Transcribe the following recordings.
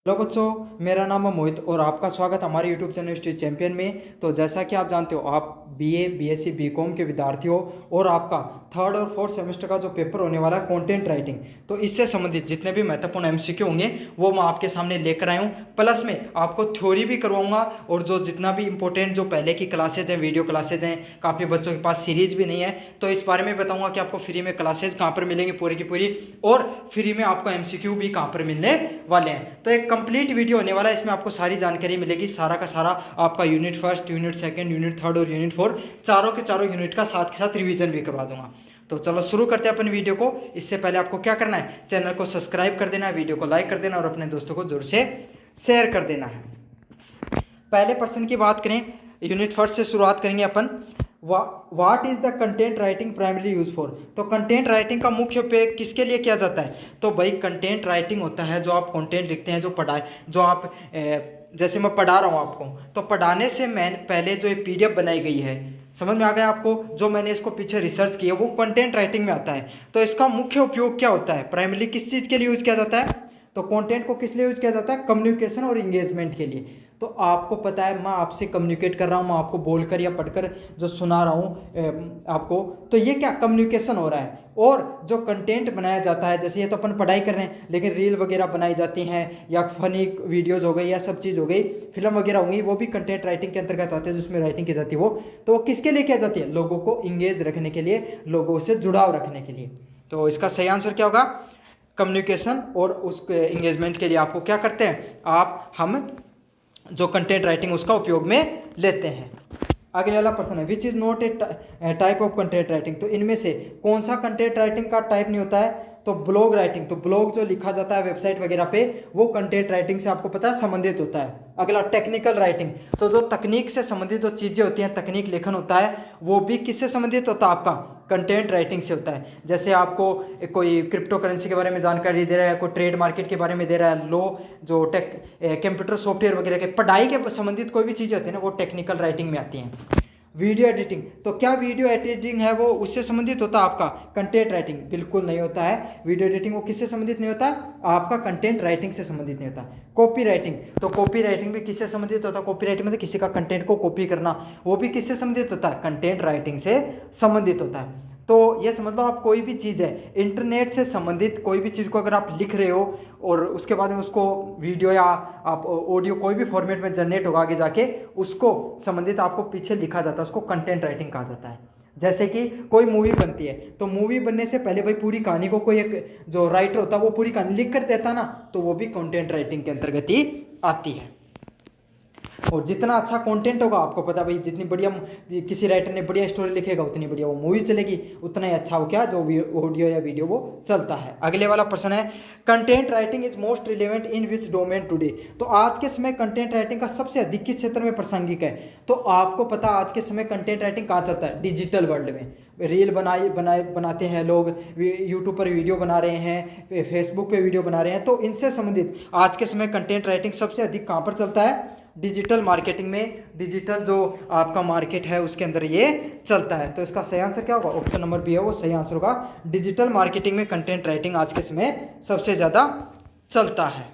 Hello बच्चों, मेरा नाम है मोहित और आपका स्वागत हमारे यूट्यूब चैनल स्टडी चैंपियन में। तो जैसा कि आप जानते हो, आप बीए, बीएससी, बीकॉम के विद्यार्थी हो और आपका थर्ड और फोर्थ सेमेस्टर का जो पेपर होने वाला है कंटेंट राइटिंग, तो इससे संबंधित जितने भी महत्वपूर्ण एमसीक्यू होंगे वो मैं आपके सामने लेकर आया हूँ। प्लस में आपको थ्योरी भी करवाऊंगा और जो जितना भी इंपॉर्टेंट जो पहले की क्लासेज हैं, वीडियो क्लासेज हैं, काफ़ी बच्चों के पास सीरीज भी नहीं है, तो इस बारे में बताऊंगा कि आपको फ्री में क्लासेज कहाँ पर मिलेंगी पूरी की पूरी, और फ्री में आपको एमसीक्यू भी कहाँ पर मिलने वाले हैं। तो एक कंप्लीट वीडियो होने वाला है, इसमें आपको सारी जानकारी मिलेगी, सारा का सारा आपका unit first, unit second, unit third और यूनिट फोर, चारों के चारों यूनिट का साथ के साथ रिवीजन भी करवा दूंगा। तो चलो शुरू करते हैं अपन वीडियो को। इससे पहले आपको क्या करना है, चैनल को सब्सक्राइब कर देना है, वीडियो को लाइक कर देना और अपने दोस्तों को जरूर से शेयर कर देना है। पहले पर्सन की बात करें, यूनिट फर्स्ट से शुरुआत करेंगे अपन। What is the content writing primary use for. तो कंटेंट राइटिंग का मुख्य उपयोग किसके लिए किया जाता है? तो भाई कंटेंट राइटिंग होता है जो आप कंटेंट लिखते हैं, जो पढ़ाए, जो आप जैसे मैं पढ़ा रहा हूँ आपको, तो पढ़ाने से मैं पहले जो ये पीडीएफ बनाई गई है, समझ में आ गया आपको, जो मैंने इसको पीछे रिसर्च किया वो कंटेंट राइटिंग में आता है। तो इसका मुख्य उपयोग क्या होता है, प्राइमरी किस चीज़ के लिए यूज किया जाता है? तो कंटेंट को किस लिए यूज किया जाता है? कम्युनिकेशन और इंगेजमेंट के लिए। तो आपको पता है, मैं आपसे कम्युनिकेट कर रहा हूँ, मैं आपको बोलकर या पढ़कर जो सुना रहा हूँ आपको, तो ये क्या कम्युनिकेशन हो रहा है। और जो कंटेंट बनाया जाता है, जैसे ये तो अपन पढ़ाई कर रहे हैं, लेकिन रील वगैरह बनाई जाती हैं या फनी वीडियोस हो गई या सब चीज़ हो गई, फिल्म वगैरह होंगी, वो भी कंटेंट राइटिंग के अंतर्गत आते हैं, जिसमें राइटिंग की जाती है वो। तो वो किसके लिए किया जाती है? लोगों को इंगेज रखने के लिए, लोगों से जुड़ाव रखने के लिए। तो इसका सही आंसर क्या होगा? कम्युनिकेशन और उसके इंगेजमेंट के लिए आपको क्या करते हैं, हम जो कंटेंट राइटिंग उसका उपयोग में लेते हैं। अगले वाला प्रश्न है, which is not a type of content writing. तो इनमें से कौन सा कंटेंट राइटिंग का टाइप नहीं होता है? तो ब्लॉग राइटिंग। तो ब्लॉग जो लिखा जाता है वेबसाइट वगैरह पे, वो कंटेंट राइटिंग से आपको पता है संबंधित होता है। अगला टेक्निकल राइटिंग। तो जो तकनीक से संबंधित जो चीज़ें होती हैं, तकनीक लेखन होता है, वो भी किससे संबंधित होता है? आपका कंटेंट राइटिंग से होता है। जैसे आपको कोई क्रिप्टो करेंसी के बारे में जानकारी दे रहा है, कोई ट्रेड मार्केट के बारे में दे रहा है, जो कंप्यूटर सॉफ्टवेयर वगैरह के पढ़ाई के संबंधित कोई भी चीज़ें होती है ना, वो टेक्निकल राइटिंग में आती हैं। Video editing. तो क्या वीडियो एडिटिंग है वो उससे संबंधित होता है आपका कंटेंट राइटिंग? बिल्कुल नहीं होता है। वीडियो एडिटिंग वो किससे संबंधित नहीं होता? आपका कंटेंट राइटिंग से संबंधित नहीं होता। Copy writing. तो कॉपी राइटिंग भी किससे संबंधित होता है? कॉपी राइटिंग मतलब किसी का कंटेंट को कॉपी करना, वो भी किससे संबंधित होता है? कंटेंट राइटिंग से संबंधित होता है। तो ये समझ लो, आप कोई भी चीज़ है, इंटरनेट से संबंधित कोई भी चीज़ को अगर आप लिख रहे हो और उसके बाद में उसको वीडियो या आप ऑडियो कोई भी फॉर्मेट में जनरेट होगा आगे जाके, उसको संबंधित आपको पीछे लिखा जाता है, उसको कंटेंट राइटिंग कहा जाता है। जैसे कि कोई मूवी बनती है, तो मूवी बनने से पहले भाई पूरी कहानी को कोई एक जो राइटर होता है वो पूरी कहानी लिख कर देता ना, तो वो भी कंटेंट राइटिंग के अंतर्गत ही आती है। और जितना अच्छा कंटेंट होगा, आपको पता भाई, जितनी बढ़िया किसी राइटर ने बढ़िया स्टोरी लिखेगा, उतनी बढ़िया वो मूवी चलेगी, उतना ही अच्छा हो क्या जो ऑडियो या वीडियो वो चलता है। अगले वाला प्रश्न है, content writing is most relevant in which domain today. तो आज के समय कंटेंट राइटिंग का सबसे अधिक किस क्षेत्र में प्रासंगिक है? तो आपको पता आज के समय कंटेंट राइटिंग कहाँ चलता है? डिजिटल वर्ल्ड में। रील बनाते हैं लोग, यूट्यूब पर वीडियो बना रहे हैं, फेसबुक पे वीडियो बना रहे हैं, तो इनसे संबंधित आज के समय कंटेंट राइटिंग सबसे अधिक कहाँ पर चलता है? डिजिटल मार्केटिंग में। डिजिटल जो आपका मार्केट है उसके अंदर ये चलता है। तो इसका सही आंसर क्या होगा? ऑप्शन नंबर बी है वो सही आंसर होगा। डिजिटल मार्केटिंग में कंटेंट राइटिंग आज के समय सबसे ज़्यादा चलता है।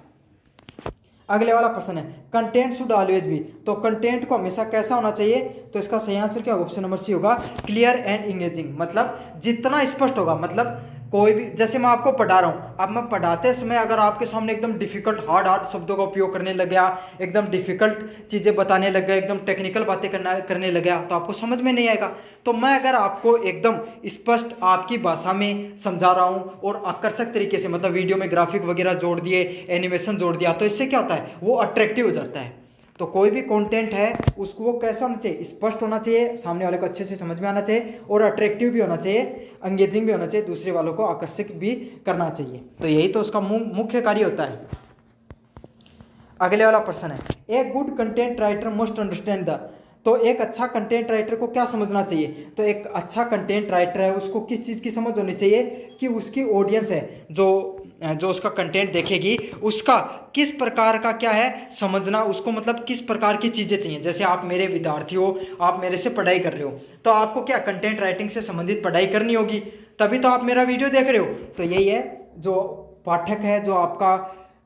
अगले वाला प्रश्न है, कंटेंट शुड ऑलवेज बी। तो कंटेंट को हमेशा कैसा होना चाहिए? तो इसका सही आंसर क्या होगा? ऑप्शन नंबर सी होगा, क्लियर एंड इंगेजिंग। मतलब जितना स्पष्ट होगा, मतलब कोई भी, जैसे मैं आपको पढ़ा रहा हूँ, अब मैं पढ़ाते समय अगर आपके सामने एकदम डिफिकल्ट हार्ड शब्दों का उपयोग करने लग गया, एकदम डिफिकल्ट चीज़ें बताने लग गया, एकदम टेक्निकल बातें करने लग गया, तो आपको समझ में नहीं आएगा। तो मैं अगर आपको एकदम स्पष्ट आपकी भाषा में समझा रहा हूँ और आकर्षक तरीके से, मतलब वीडियो में ग्राफिक वगैरह जोड़ दिए, एनिमेशन जोड़ दिया, तो इससे क्या होता है? वो अट्रैक्टिव हो जाता है। तो कोई भी कंटेंट है उसको वो कैसा होना चाहिए? स्पष्ट होना चाहिए, सामने वाले को अच्छे से समझ में आना चाहिए, और अट्रैक्टिव भी होना चाहिए, एंगेजिंग भी होना चाहिए, दूसरे वालों को आकर्षित भी करना चाहिए। तो यही तो उसका मुख्य कार्य होता है। अगले वाला प्रश्न है, a good content writer must understand the. तो एक अच्छा कंटेंट राइटर को क्या समझना चाहिए? तो एक अच्छा कंटेंट राइटर है उसको किस चीज़ की समझ होनी चाहिए कि उसकी ऑडियंस है, जो उसका कंटेंट देखेगी, उसका किस प्रकार का क्या है समझना, उसको मतलब किस प्रकार की चीज़ें चाहिए। जैसे आप मेरे विद्यार्थी हो, आप मेरे से पढ़ाई कर रहे हो, तो आपको क्या कंटेंट राइटिंग से संबंधित पढ़ाई करनी होगी, तभी तो आप मेरा वीडियो देख रहे हो। तो यही है, जो पाठक है, जो आपका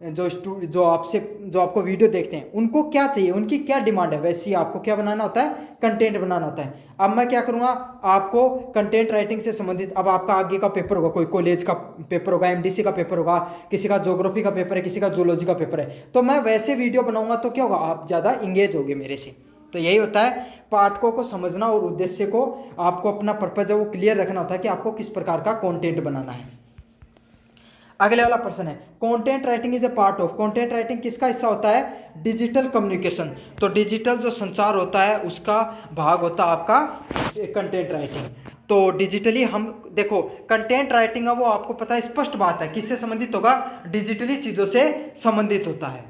जो आपसे जो आपको वीडियो देखते हैं उनको क्या चाहिए, उनकी क्या डिमांड है, वैसे ही आपको क्या बनाना होता है, कंटेंट बनाना होता है। अब मैं क्या करूँगा, आपको कंटेंट राइटिंग से संबंधित, अब आपका आगे का पेपर होगा, कोई कॉलेज का पेपर होगा, एमडीसी का पेपर होगा, किसी का ज्योग्राफी का पेपर है, किसी का जूलॉजी का पेपर है, तो मैं वैसे वीडियो बनाऊंगा तो क्या होगा, आप ज़्यादा इंगेज होगे मेरे से। तो यही होता है, पाठकों को समझना और उद्देश्य को आपको अपना पर्पज है वो क्लियर रखना होता है कि आपको किस प्रकार का कंटेंट बनाना है। अगले वाला प्रश्न है, content writing is a part of, content writing किसका हिस्सा होता है, डिजिटल कम्युनिकेशन। तो डिजिटल जो संचार होता है उसका भाग होता है आपका कंटेंट राइटिंग। तो डिजिटली हम देखो कंटेंट राइटिंग है वो आपको पता है, स्पष्ट बात है किससे संबंधित होगा, डिजिटली चीज़ों से संबंधित होता है।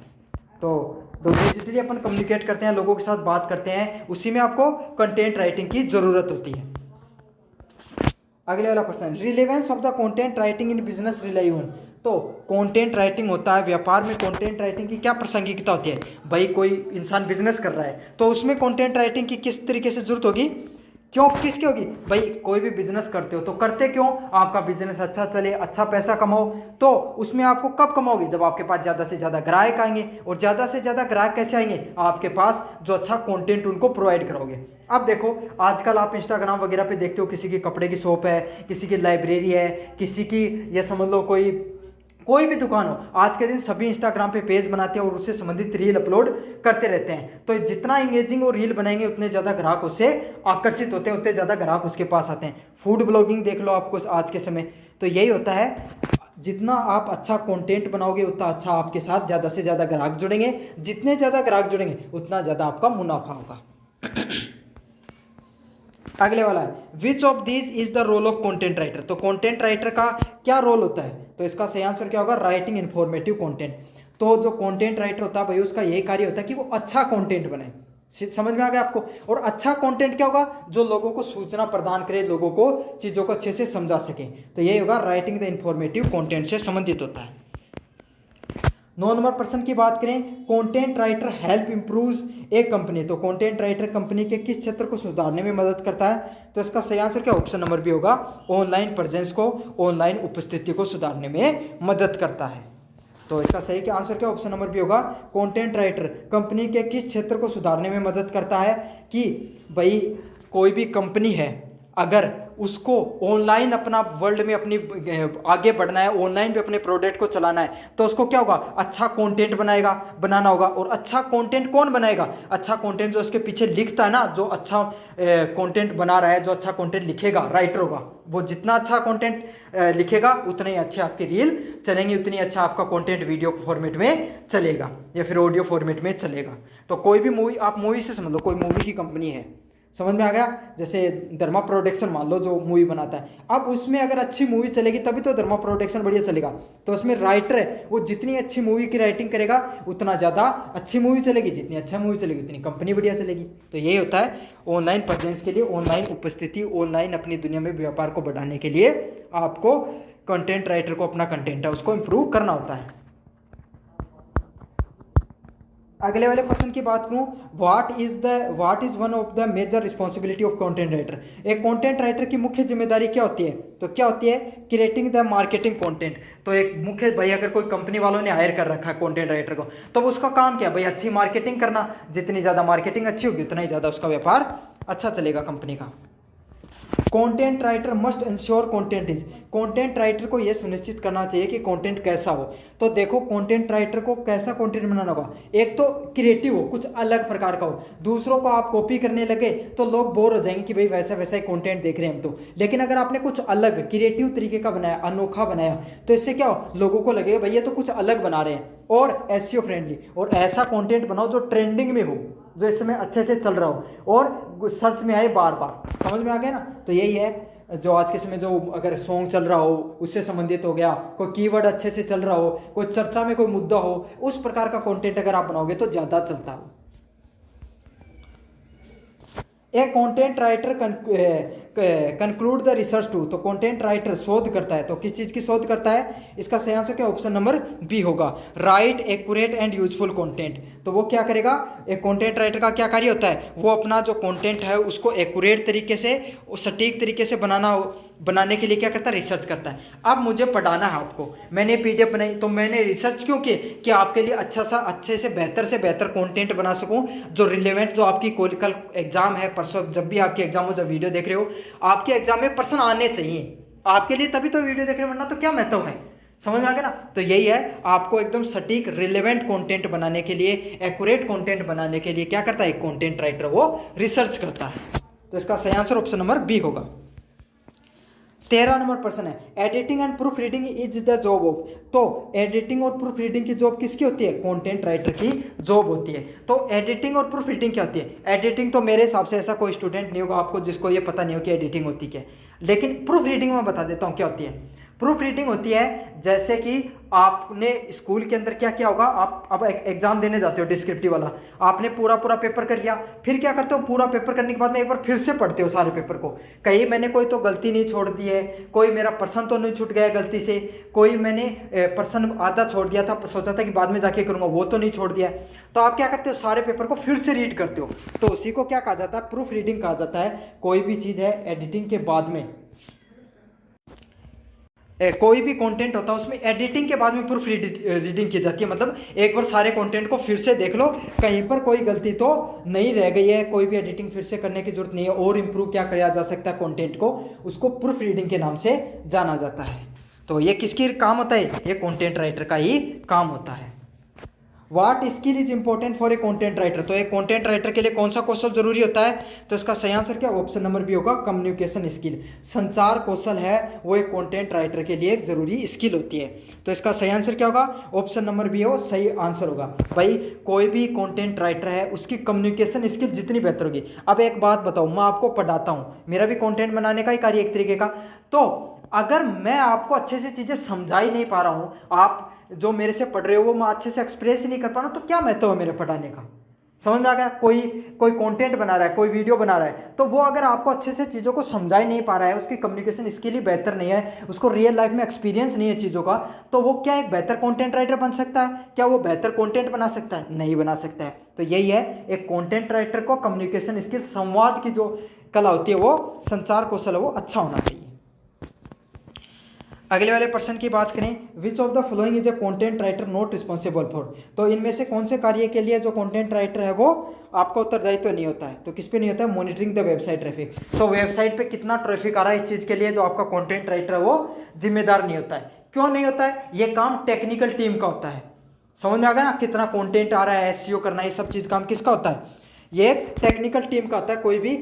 तो डिजिटली अपन कम्युनिकेट करते हैं, लोगों के साथ बात करते हैं, उसी में आपको कंटेंट राइटिंग की जरूरत होती है। अगले वाला प्रश्न, relevance of the content writing in business rely on. तो कंटेंट राइटिंग होता है व्यापार में, कंटेंट राइटिंग की क्या प्रासंगिकता होती है, भाई कोई इंसान बिजनेस कर रहा है तो उसमें कंटेंट राइटिंग की किस तरीके से जरूरत होगी, क्यों किसकी होगी, भाई कोई भी बिजनेस करते हो तो करते क्यों, आपका बिजनेस अच्छा चले, अच्छा पैसा कमाओ, तो उसमें आपको कब कमाओगे, जब आपके पास ज़्यादा से ज़्यादा ग्राहक आएंगे, और ज़्यादा से ज़्यादा ग्राहक कैसे आएंगे, आपके पास जो अच्छा कंटेंट उनको प्रोवाइड करोगे। अब देखो आजकल आप इंस्टाग्राम वगैरह पे देखते हो, किसी की कपड़े की शॉप है, किसी की लाइब्रेरी है, किसी की ये समझ लो कोई भी दुकान हो, आज के दिन सभी इंस्टाग्राम पे पेज बनाते हैं और उससे संबंधित रील अपलोड करते रहते हैं। तो जितना इंगेजिंग वो रील बनाएंगे उतने ज़्यादा ग्राहक उससे आकर्षित होते हैं, उतने ज़्यादा ग्राहक उसके पास आते हैं। फूड ब्लॉगिंग देख लो आपको आज के समय, तो यही होता है, जितना आप अच्छा कंटेंट बनाओगे उतना अच्छा आपके साथ ज़्यादा से ज़्यादा ग्राहक जुड़ेंगे, जितने ज़्यादा ग्राहक जुड़ेंगे उतना ज़्यादा आपका मुनाफा होगा। अगले वाला है, which of these is the role of content writer. तो कंटेंट राइटर का क्या रोल होता है, तो इसका सही आंसर क्या होगा, राइटिंग इन्फॉर्मेटिव कंटेंट। तो जो कंटेंट राइटर होता है भाई उसका यही कार्य होता है कि वो अच्छा कंटेंट बनाए। समझ में आ गया आपको, और अच्छा कंटेंट क्या होगा, जो लोगों को सूचना प्रदान करे, लोगों को चीज़ों को अच्छे से समझा सके, तो यही होगा राइटिंग द इन्फॉर्मेटिव कंटेंट से संबंधित होता है। 9 नंबर प्रश्न की बात करें, कंटेंट राइटर हेल्प इम्प्रूव्स ए कंपनी। तो कंटेंट राइटर कंपनी के किस क्षेत्र को सुधारने में मदद करता है, तो इसका सही आंसर क्या, ऑप्शन नंबर बी होगा, ऑनलाइन प्रेजेंस को, ऑनलाइन उपस्थिति को सुधारने में मदद करता है। तो इसका सही क्या आंसर क्या, ऑप्शन नंबर बी होगा, कंटेंट राइटर कंपनी के किस क्षेत्र को सुधारने में मदद करता है, कि भाई कोई भी कंपनी है अगर उसको ऑनलाइन अपना वर्ल्ड में अपनी आगे बढ़ना है, ऑनलाइन भी अपने प्रोडक्ट को चलाना है, तो उसको क्या होगा, अच्छा कंटेंट बनाना होगा। और अच्छा कंटेंट कौन बनाएगा, अच्छा कंटेंट जो उसके पीछे लिखता है ना, जो अच्छा कंटेंट बना रहा है, जो अच्छा कंटेंट लिखेगा, राइटर होगा, वो जितना अच्छा कंटेंट लिखेगा उतने ही अच्छे आपकी रील चलेंगी, उतनी अच्छा आपका कंटेंट वीडियो फॉर्मेट में चलेगा या फिर ऑडियो फॉर्मेट में चलेगा। तो कोई भी मूवी, आप मूवी से समझ लो, कोई मूवी की कंपनी है, समझ में आ गया, जैसे धर्मा प्रोडक्शन मान लो जो मूवी बनाता है, अब उसमें अगर अच्छी मूवी चलेगी तभी तो धर्मा प्रोडक्शन बढ़िया चलेगा। तो उसमें राइटर है, वो जितनी अच्छी मूवी की राइटिंग करेगा उतना ज़्यादा अच्छी मूवी चलेगी, जितनी अच्छा मूवी चलेगी उतनी कंपनी बढ़िया चलेगी। तो यही होता है ऑनलाइन प्रेजेंस के लिए, ऑनलाइन उपस्थिति, ऑनलाइन अपनी दुनिया में व्यापार को बढ़ाने के लिए आपको कंटेंट राइटर को अपना कंटेंट है उसको इम्प्रूव करना होता है। अगले वाले क्वेश्चन की बात करूं, what is one of the major responsibility of content writer. एक कंटेंट राइटर की मुख्य जिम्मेदारी क्या होती है, तो क्या होती है, क्रिएटिंग द मार्केटिंग कंटेंट। तो एक मुख्य भाई अगर कोई कंपनी वालों ने हायर कर रखा है कंटेंट राइटर को, तो उसका काम क्या है भाई, अच्छी मार्केटिंग करना, जितनी ज़्यादा मार्केटिंग अच्छी होगी उतना ही ज़्यादा उसका व्यापार अच्छा चलेगा कंपनी का। Content writer must ensure content is, content writer को यह सुनिश्चित करना चाहिए कि कंटेंट कैसा हो। तो देखो कंटेंट राइटर को कैसा कंटेंट बनाना होगा, एक तो क्रिएटिव हो, कुछ अलग प्रकार का हो, दूसरों को आप कॉपी करने लगे तो लोग बोर हो जाएंगे कि भाई वैसा वैसा ही कंटेंट देख रहे हैं हम तो। लेकिन अगर आपने कुछ अलग क्रिएटिव तरीके का बनाया, अनोखा बनाया, तो इससे क्या हो, लोगों को लगेगा भाई ये तो कुछ अलग बना रहे हैं। और एसईओ फ्रेंडली, और ऐसा कंटेंट बनाओ जो ट्रेंडिंग में हो, जो इस समय अच्छे से चल रहा हो और सर्च में आए बार बार। समझ में आ गया ना, तो यही है जो आज के समय जो अगर सॉन्ग चल रहा हो उससे संबंधित हो गया, कोई कीवर्ड अच्छे से चल रहा हो, कोई चर्चा में कोई मुद्दा हो, उस प्रकार का कंटेंट अगर आप बनाओगे तो ज़्यादा चलता हो। A content writer conclude the research to. तो कंटेंट राइटर शोध करता है, तो किस चीज़ की शोध करता है, इसका सही आंसर क्या, ऑप्शन नंबर बी होगा, right accurate and useful content. तो वो क्या करेगा, एक कंटेंट राइटर का क्या कार्य होता है, वो अपना जो कंटेंट है उसको एक्यूरेट तरीके से, सटीक तरीके से बनाना बनाने के लिए क्या करता है, रिसर्च करता है। अब मुझे पढ़ाना है आपको, मैंने पीडीएफ बनाई तो मैंने रिसर्च क्यों की कि आपके लिए अच्छे से बेहतर कंटेंट बना सकूं जो रिलेवेंट, जो आपकी कल एग्जाम है, परसों जब भी आपकी एग्जाम हो, जब वीडियो देख रहे हो आपके एग्जाम में प्रश्न आने चाहिए आपके लिए, तभी तो वीडियो देख रहे हो, वरना तो क्या महत्व है। समझ में आ गया ना। तो यही है, आपको एकदम सटीक रिलेवेंट कंटेंट बनाने के लिए, एक्यूरेट कंटेंट बनाने के लिए क्या करता है एक कंटेंट राइटर, वो रिसर्च करता है। तो इसका सही आंसर ऑप्शन नंबर बी होगा। 13 नंबर प्रश्न है, editing and proof reading is the job of. तो एडिटिंग और प्रूफ रीडिंग की जॉब किसकी होती है, कंटेंट राइटर की जॉब होती है। तो एडिटिंग और प्रूफ रीडिंग क्या होती है, एडिटिंग तो मेरे हिसाब से ऐसा कोई स्टूडेंट नहीं होगा आपको जिसको ये पता नहीं हो कि एडिटिंग होती क्या है, लेकिन प्रूफ रीडिंग मैं बता देता हूँ क्या होती है। प्रूफ रीडिंग होती है जैसे कि आपने स्कूल के अंदर क्या किया होगा, आप अब एग्जाम देने जाते हो डिस्क्रिप्टिव वाला, आपने पूरा पेपर कर लिया, फिर क्या करते हो, पूरा पेपर करने के बाद में एक बार फिर से पढ़ते हो सारे पेपर को, कहीं मैंने कोई तो गलती नहीं छोड़ दी है, कोई मेरा प्रश्न तो नहीं छूट गया गलती से, कोई मैंने प्रश्न आधा छोड़ दिया था, सोचा था कि बाद में जाके करूंगा, वो तो नहीं छोड़ दिया। तो आप क्या करते हो, सारे पेपर को फिर से रीड करते हो, तो उसी को क्या कहा जाता है, प्रूफ रीडिंग कहा जाता है। कोई भी चीज़ है एडिटिंग के बाद में, कोई भी कंटेंट होता है उसमें एडिटिंग के बाद में प्रूफ रीडिंग की जाती है, मतलब एक बार सारे कंटेंट को फिर से देख लो, कहीं पर कोई गलती तो नहीं रह गई है, कोई भी एडिटिंग फिर से करने की जरूरत नहीं है, और इम्प्रूव क्या किया जा सकता है कंटेंट को, उसको प्रूफ रीडिंग के नाम से जाना जाता है। तो ये किसकी काम होता है, ये कंटेंट राइटर का ही काम होता है। What skill is important for a content writer. तो एक कंटेंट राइटर के लिए कौन सा कौशल जरूरी होता है, तो इसका सही आंसर क्या, ऑप्शन नंबर बी होगा, कम्युनिकेशन स्किल। संचार कौशल है वो एक कंटेंट राइटर के लिए एक जरूरी स्किल होती है। तो इसका सही आंसर क्या होगा, ऑप्शन नंबर बी हो सही आंसर होगा। भाई कोई भी कंटेंट राइटर है उसकी कम्युनिकेशन स्किल जितनी बेहतर होगी। अब एक बात बताओ, मैं आपको पढ़ाता हूँ, मेरा भी कंटेंट बनाने का ही कार्य एक तरीके का, तो अगर मैं आपको अच्छे से चीजें समझा ही नहीं पा रहा हूँ, आप जो मेरे से पढ़ रहे हो वो मैं अच्छे से एक्सप्रेस ही नहीं कर पा रहा, तो क्या महत्व है मेरे पढ़ाने का। समझ में आ गया। कोई कंटेंट बना रहा है, कोई वीडियो बना रहा है, तो वो अगर आपको अच्छे से चीज़ों को समझा ही नहीं पा रहा है, उसकी कम्युनिकेशन स्किल ही बेहतर नहीं है, उसको रियल लाइफ में एक्सपीरियंस नहीं है चीज़ों का, तो वो क्या एक बेहतर कंटेंट राइटर बन सकता है, क्या वो बेहतर कंटेंट बना सकता है, नहीं बना सकता है। तो यही है, एक कंटेंट राइटर को कम्युनिकेशन स्किल, संवाद की जो कला होती है, वो संचार कौशल है, वो अच्छा होना चाहिए। अगले वाले प्रश्न की बात करें, which of the following is a content writer not responsible for. तो इनमें से कौन से कार्य के लिए जो कंटेंट राइटर है वो आपका उत्तरदायित्व तो नहीं होता है, तो किस पे नहीं होता है, मॉनिटरिंग द वेबसाइट ट्रैफिक। तो वेबसाइट पे कितना ट्रैफिक आ रहा है इस चीज़ के लिए जो आपका कंटेंट राइटर है वो जिम्मेदार नहीं होता है। क्यों नहीं होता है, ये काम टेक्निकल टीम का होता है। समझ में आ गया ना, कितना कंटेंट आ रहा है, एसईओ करना, ये सब चीज़ काम किसका होता है, ये टेक्निकल टीम का होता है कोई भी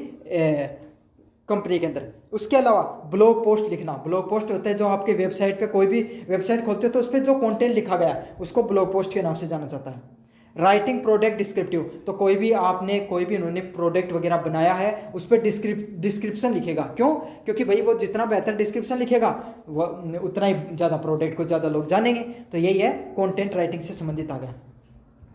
कंपनी के अंदर। उसके अलावा ब्लॉग पोस्ट लिखना, ब्लॉग पोस्ट होता है जो आपके वेबसाइट पे, कोई भी वेबसाइट खोलते हो तो उस पर जो कंटेंट लिखा गया उसको ब्लॉग पोस्ट के नाम से जाना जाता है। राइटिंग प्रोडक्ट डिस्क्रिप्टिव, तो कोई भी उन्होंने प्रोडक्ट वगैरह बनाया है उस पर डिस्क्रिप्शन लिखेगा। क्यों, क्योंकि भाई वो जितना बेहतर डिस्क्रिप्शन लिखेगा वो उतना ही ज़्यादा प्रोडक्ट को ज़्यादा लोग जानेंगे। तो यही है, कंटेंट राइटिंग से संबंधित आ गया।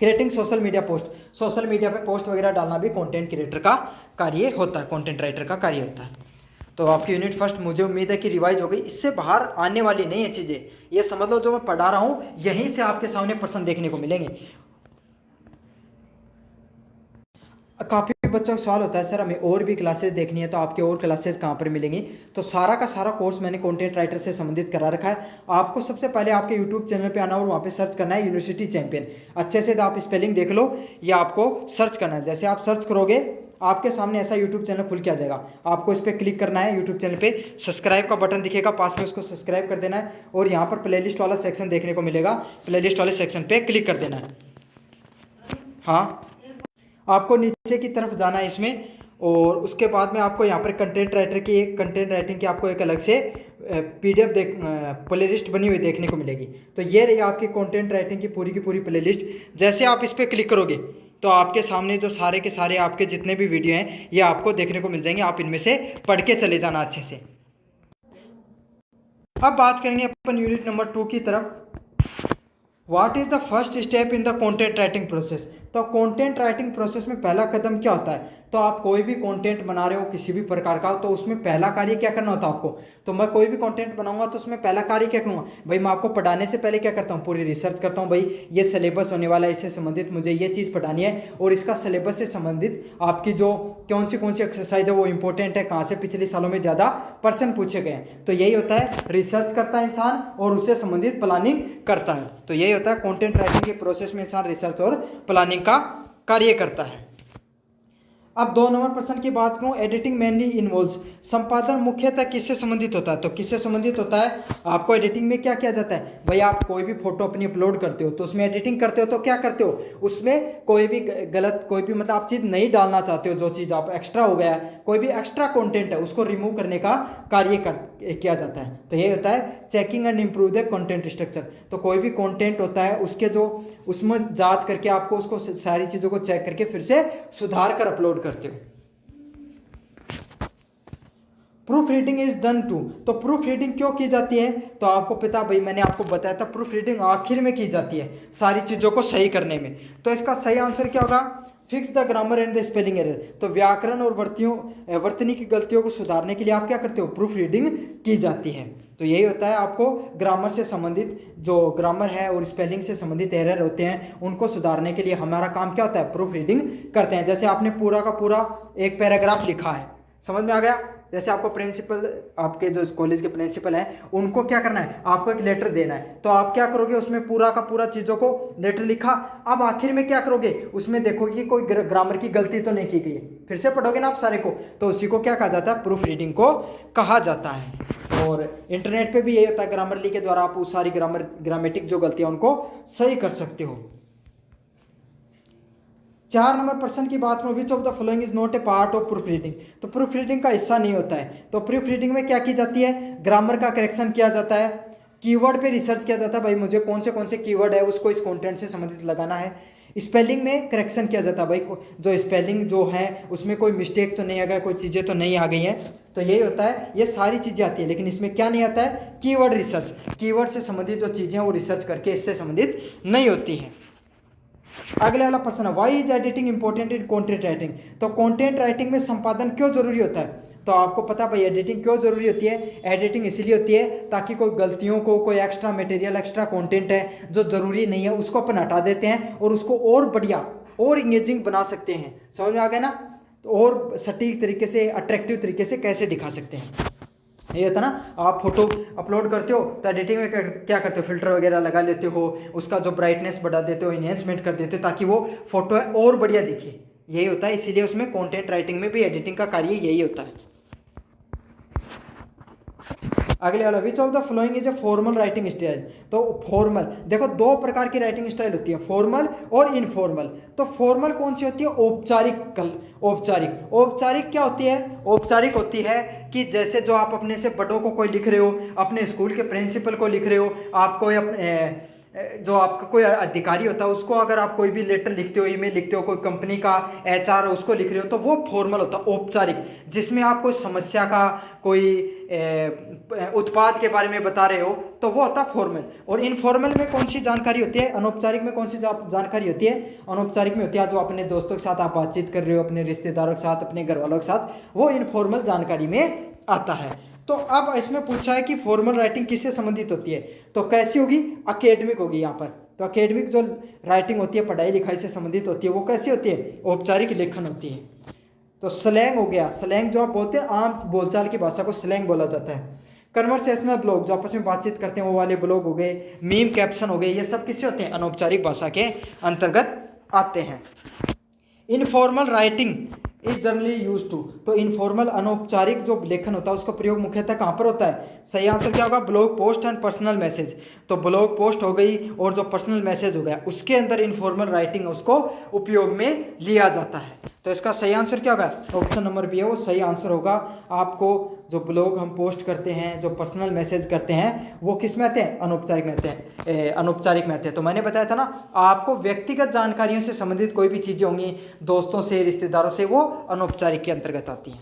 Creating social media post, social media पे पोस्ट वगैरह डालना भी कंटेंट क्रिएटर का कार्य होता है, कंटेंट राइटर का कार्य होता है। तो आपकी यूनिट फर्स्ट मुझे उम्मीद है कि रिवाइज हो गई, इससे बाहर आने वाली नहीं है चीज़ें, ये समझ लो जो मैं पढ़ा रहा हूँ यहीं से आपके सामने प्रश्न देखने को मिलेंगे। काफ़ी बच्चों का सवाल होता है सर हमें और भी क्लासेस देखनी है, तो आपके और क्लासेस कहाँ पर मिलेंगी। तो सारा का सारा कोर्स मैंने कंटेंट राइटर से संबंधित करा रखा है। आपको सबसे पहले आपके यूट्यूब चैनल पे आना और वहाँ पे सर्च करना है यूनिवर्सिटी चैंपियन। अच्छे से आप स्पेलिंग देख लो, या आपको सर्च करना है। जैसे आप सर्च करोगे आपके सामने ऐसा यूट्यूब चैनल खुल के आ जाएगा, आपको इस पर क्लिक करना है। यूट्यूब चैनल पे सब्सक्राइब का बटन दिखेगा पास में, उसको सब्सक्राइब कर देना है, और यहाँ पर प्लेलिस्ट वाला सेक्शन देखने को मिलेगा, प्लेलिस्ट वाले सेक्शन पे क्लिक कर देना है। हाँ, आपको नीचे की तरफ जाना है इसमें, और उसके बाद में आपको यहाँ पर कंटेंट राइटिंग की आपको एक अलग से पीडीएफ प्लेलिस्ट बनी हुई देखने को मिलेगी। तो ये रही आपकी कंटेंट राइटिंग की पूरी प्लेलिस्ट। जैसे आप इस पर क्लिक करोगे तो आपके सामने जो सारे के सारे आपके जितने भी वीडियो हैं ये आपको देखने को मिल जाएंगे, आप इनमें से पढ़ के चले जाना अच्छे से। अब बात करेंगे अपन यूनिट नंबर 2 की तरफ। What is the first step in the content writing process. तो कंटेंट राइटिंग प्रोसेस में पहला कदम क्या होता है? तो आप कोई भी कंटेंट बना रहे हो किसी भी प्रकार का, तो उसमें पहला कार्य क्या करना होता है आपको? तो मैं कोई भी कंटेंट बनाऊंगा तो उसमें पहला कार्य क्या करूंगा भाई? मैं आपको पढ़ाने से पहले क्या करता हूँ? पूरी रिसर्च करता हूँ भाई, ये सिलेबस होने वाला है, इससे संबंधित मुझे ये चीज़ पढ़ानी है और इसका सिलेबस से संबंधित आपकी जो कौन सी एक्सरसाइज है वो इंपॉर्टेंट है, कहाँ से पिछले सालों में ज़्यादा प्रश्न पूछे गए हैं। तो यही होता है, रिसर्च करता है इंसान और उससे संबंधित प्लानिंग करता है। तो यही होता है कंटेंट राइटिंग के प्रोसेस में इंसान रिसर्च और प्लानिंग का कार्य करता है। अब 2 नंबर प्रश्न की बात करूं, एडिटिंग मेनली इन्वॉल्व्स, संपादन मुख्यतः किससे संबंधित होता है? तो किससे संबंधित होता है? आपको एडिटिंग में क्या किया जाता है भाई? आप कोई भी फोटो अपनी अपलोड करते हो तो उसमें एडिटिंग करते हो तो क्या करते हो? उसमें कोई भी गलत, कोई भी मतलब आप चीज़ नहीं डालना चाहते हो, जो चीज़ आप एक्स्ट्रा हो गया है, कोई भी एक्स्ट्रा कंटेंट है उसको रिमूव करने का कार्य किया जाता है। तो ये होता है checking and improve the content structure. तो कोई भी कंटेंट होता है उसके जो उसमें जांच करके आपको उसको सारी चीज़ों को चेक करके फिर से सुधार कर अपलोड करते हो। Proof reading is done to, तो प्रूफ रीडिंग क्यों की जाती है? तो आपको पता भाई, मैंने आपको बताया था प्रूफ रीडिंग आखिर में की जाती है सारी चीज़ों को सही करने में। तो इसका सही आंसर क्या होगा? Fix the grammar and the spelling error. तो व्याकरण और वर्तनी की गलतियों को सुधारने के लिए आप क्या करते हो? प्रूफ रीडिंग की जाती है। तो यही होता है, आपको ग्रामर से संबंधित जो ग्रामर है और स्पेलिंग से संबंधित एरर होते हैं उनको सुधारने के लिए हमारा काम क्या होता है? प्रूफ रीडिंग करते हैं। जैसे आपने पूरा का पूरा एक पैराग्राफ लिखा है, समझ में आ गया? जैसे आपको प्रिंसिपल, आपके जो कॉलेज के प्रिंसिपल हैं उनको क्या करना है? आपको एक लेटर देना है, तो आप क्या करोगे? उसमें पूरा का पूरा चीज़ों को लेटर लिखा, अब आखिर में क्या करोगे? उसमें देखोगे कि कोई ग्रामर की गलती तो नहीं की गई है, फिर से पढ़ोगे ना आप सारे को, तो उसी को क्या कहा जाता है? प्रूफ रीडिंग को कहा जाता है। और इंटरनेट पे भी यही होता है, ग्रामरली के द्वारा आप उस सारी ग्रामेटिक जो गलतियाँ उनको सही कर सकते हो। 4 नंबर प्रश्न की बात करूँ, which of the following is not a part of proof reading. तो प्रूफ रीडिंग का हिस्सा नहीं होता है। तो प्रूफ रीडिंग में क्या की जाती है? ग्रामर का करेक्शन किया जाता है, कीवर्ड पे रिसर्च किया जाता है, भाई मुझे कौन से कीवर्ड है उसको इस कंटेंट से संबंधित लगाना है। स्पेलिंग में करेक्शन किया जाता है, भाई जो स्पेलिंग जो है उसमें कोई मिस्टेक तो नहीं आ गया, कोई चीज़ें तो नहीं आ गई हैं। तो यही होता है, ये सारी चीज़ें आती है, लेकिन इसमें क्या नहीं आता है? Keyword research. कीवर्ड से संबंधित जो चीज़ें हैं वो रिसर्च करके इससे संबंधित नहीं होती हैं। अगले वाला प्रश्न है, why is editing important in content writing. तो कंटेंट राइटिंग में संपादन क्यों जरूरी होता है? तो आपको पता भाई एडिटिंग क्यों जरूरी होती है? एडिटिंग इसलिए होती है ताकि कोई गलतियों को, कोई एक्स्ट्रा मटेरियल, एक्स्ट्रा कंटेंट है जो जरूरी नहीं है उसको अपन हटा देते हैं और उसको और बढ़िया और इंगेजिंग बना सकते हैं। समझ में आ गया ना? तो और सटीक तरीके से, अट्रैक्टिव तरीके से कैसे दिखा सकते हैं, ये होता ना। आप फोटो अपलोड करते हो तो एडिटिंग में क्या करते हो? फिल्टर वगैरह लगा लेते हो, उसका जो ब्राइटनेस बढ़ा देते हो, इन्हेंसमेंट कर देते हो ताकि वो फोटो है और बढ़िया दिखे। यही होता है, इसीलिए उसमें कंटेंट राइटिंग में भी एडिटिंग का कार्य यही होता है। अगले वाला, which of the following is a formal writing style. तो फॉर्मल, देखो 2 प्रकार की राइटिंग स्टाइल होती है, फॉर्मल और इनफॉर्मल। तो फॉर्मल कौन सी होती है? औपचारिक। औपचारिक क्या होती है? औपचारिक होती है कि जैसे जो आप अपने से बड़ों को कोई लिख रहे हो, अपने स्कूल के प्रिंसिपल को लिख रहे हो, आप कोई जो आपका कोई अधिकारी होता है उसको अगर आप कोई भी लेटर लिखते हो, ईमेल लिखते हो, कोई कंपनी का HR है उसको लिख रहे हो, तो वो फॉर्मल होता है, औपचारिक, जिसमें आप कोई समस्या का, कोई उत्पाद के बारे में बता रहे हो, तो वो होता है फॉर्मल। और इनफॉर्मल में कौन सी जानकारी होती है? अनौपचारिक में कौन सी जानकारी होती है? अनौपचारिक में होती है जो अपने दोस्तों के साथ आप बातचीत कर रहे हो, अपने रिश्तेदारों के साथ, अपने घर वालों के साथ, वो इनफॉर्मल जानकारी में आता है। तो अब इसमें पूछा है कि फॉर्मल राइटिंग किससे संबंधित होती है? तो कैसी होगी? एकेडमिक होगी यहाँ पर। तो एकेडमिक जो राइटिंग होती है, पढ़ाई लिखाई से संबंधित होती है, वो कैसी होती है? औपचारिक लेखन होती है। तो स्लैंग हो गया, स्लैंग जो आप बोलते हैं, आम बोलचाल की भाषा को स्लैंग बोला जाता है। कन्वर्सेशनल ब्लॉग, जो आपस में बातचीत करते हैं वो वाले ब्लॉग हो गए, मीम कैप्शन हो गए, ये सब किससे होते हैं? अनौपचारिक भाषा के अंतर्गत आते हैं। Informal writing is generally use to. तो इनफॉर्मल, अनौपचारिक जो लेखन होता है उसका प्रयोग मुख्यतः कहाँ पर होता है? सही आंसर क्या होगा? Blog post and personal message. तो ब्लॉग पोस्ट हो गई और जो पर्सनल मैसेज हो गया, उसके अंदर इनफॉर्मल राइटिंग उसको उपयोग में लिया जाता है। तो इसका सही आंसर क्या होगा? ऑप्शन नंबर बी है वो सही आंसर होगा। आपको जो ब्लॉग हम पोस्ट करते हैं, जो पर्सनल मैसेज करते हैं, वो किस में आते हैं? अनौपचारिक में आते हैं, अनौपचारिक में आते हैं। तो मैंने बताया था ना, आपको व्यक्तिगत जानकारियों से संबंधित कोई भी चीज़ें होंगी, दोस्तों से, रिश्तेदारों से, वो अनौपचारिक के अंतर्गत आती हैं।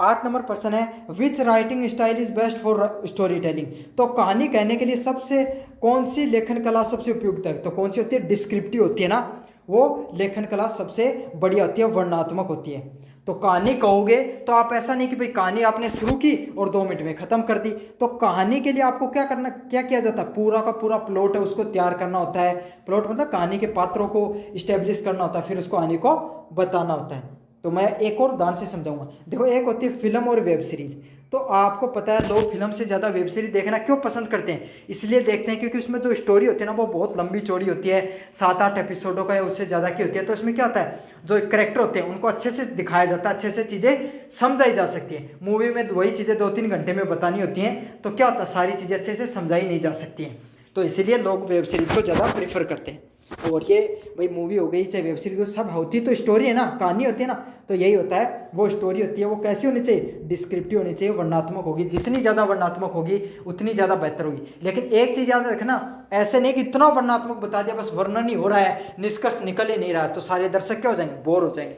8 नंबर प्रश्न है, which writing style is best for storytelling. तो कहानी कहने के लिए सबसे कौन सी लेखन कला सबसे उपयुक्त है? तो कौन सी होती है? डिस्क्रिप्टिव होती है ना, वो लेखन कला सबसे बढ़िया होती है, वर्णनात्मक होती है। तो कहानी कहोगे तो आप ऐसा नहीं कि भाई कहानी आपने शुरू की और 2 मिनट में खत्म कर दी। तो कहानी के लिए आपको क्या करना, क्या किया जाता है? पूरा का पूरा प्लॉट है उसको तैयार करना होता है। प्लॉट मतलब कहानी के पात्रों को इस्टेब्लिश करना होता है, फिर उसको कहानी को बताना होता है। तो मैं एक और उदाहरण से समझाऊंगा। देखो, एक होती है फिल्म और वेब सीरीज। तो आपको पता है लोग फिल्म से ज़्यादा वेब सीरीज देखना क्यों पसंद करते हैं? इसलिए देखते हैं क्योंकि उसमें जो स्टोरी होती है ना वो बहुत लंबी चौड़ी होती है, 7-8 एपिसोडों का या उससे ज़्यादा की होती है। तो इसमें क्या होता है, जो करेक्टर होते हैं उनको अच्छे से दिखाया जाता है, अच्छे से चीज़ें समझाई जा सकती है। मूवी में वही चीज़ें 2-3 घंटे में बतानी होती हैं, तो क्या होता है, सारी चीज़ें अच्छे से समझाई नहीं जा सकती हैं। तो इसीलिए लोग वेब सीरीज को ज़्यादा प्रेफर करते हैं। और ये भाई मूवी हो गई चाहे वेब सीरीज हो, सब होती तो स्टोरी है ना, कहानी होती है ना। तो यही होता है, वो स्टोरी होती है, वो कैसी होनी चाहिए? डिस्क्रिप्टिव होनी चाहिए, वर्णनात्मक होगी। जितनी ज़्यादा वर्णनात्मक होगी उतनी ज़्यादा बेहतर होगी। लेकिन एक चीज़ याद रखना, ऐसे नहीं कि इतना वर्णनात्मक बता दिया बस वर्णन ही हो रहा है, निष्कर्ष निकल ही नहीं रहा है, तो सारे दर्शक क्या हो जाएंगे? बोर हो जाएंगे।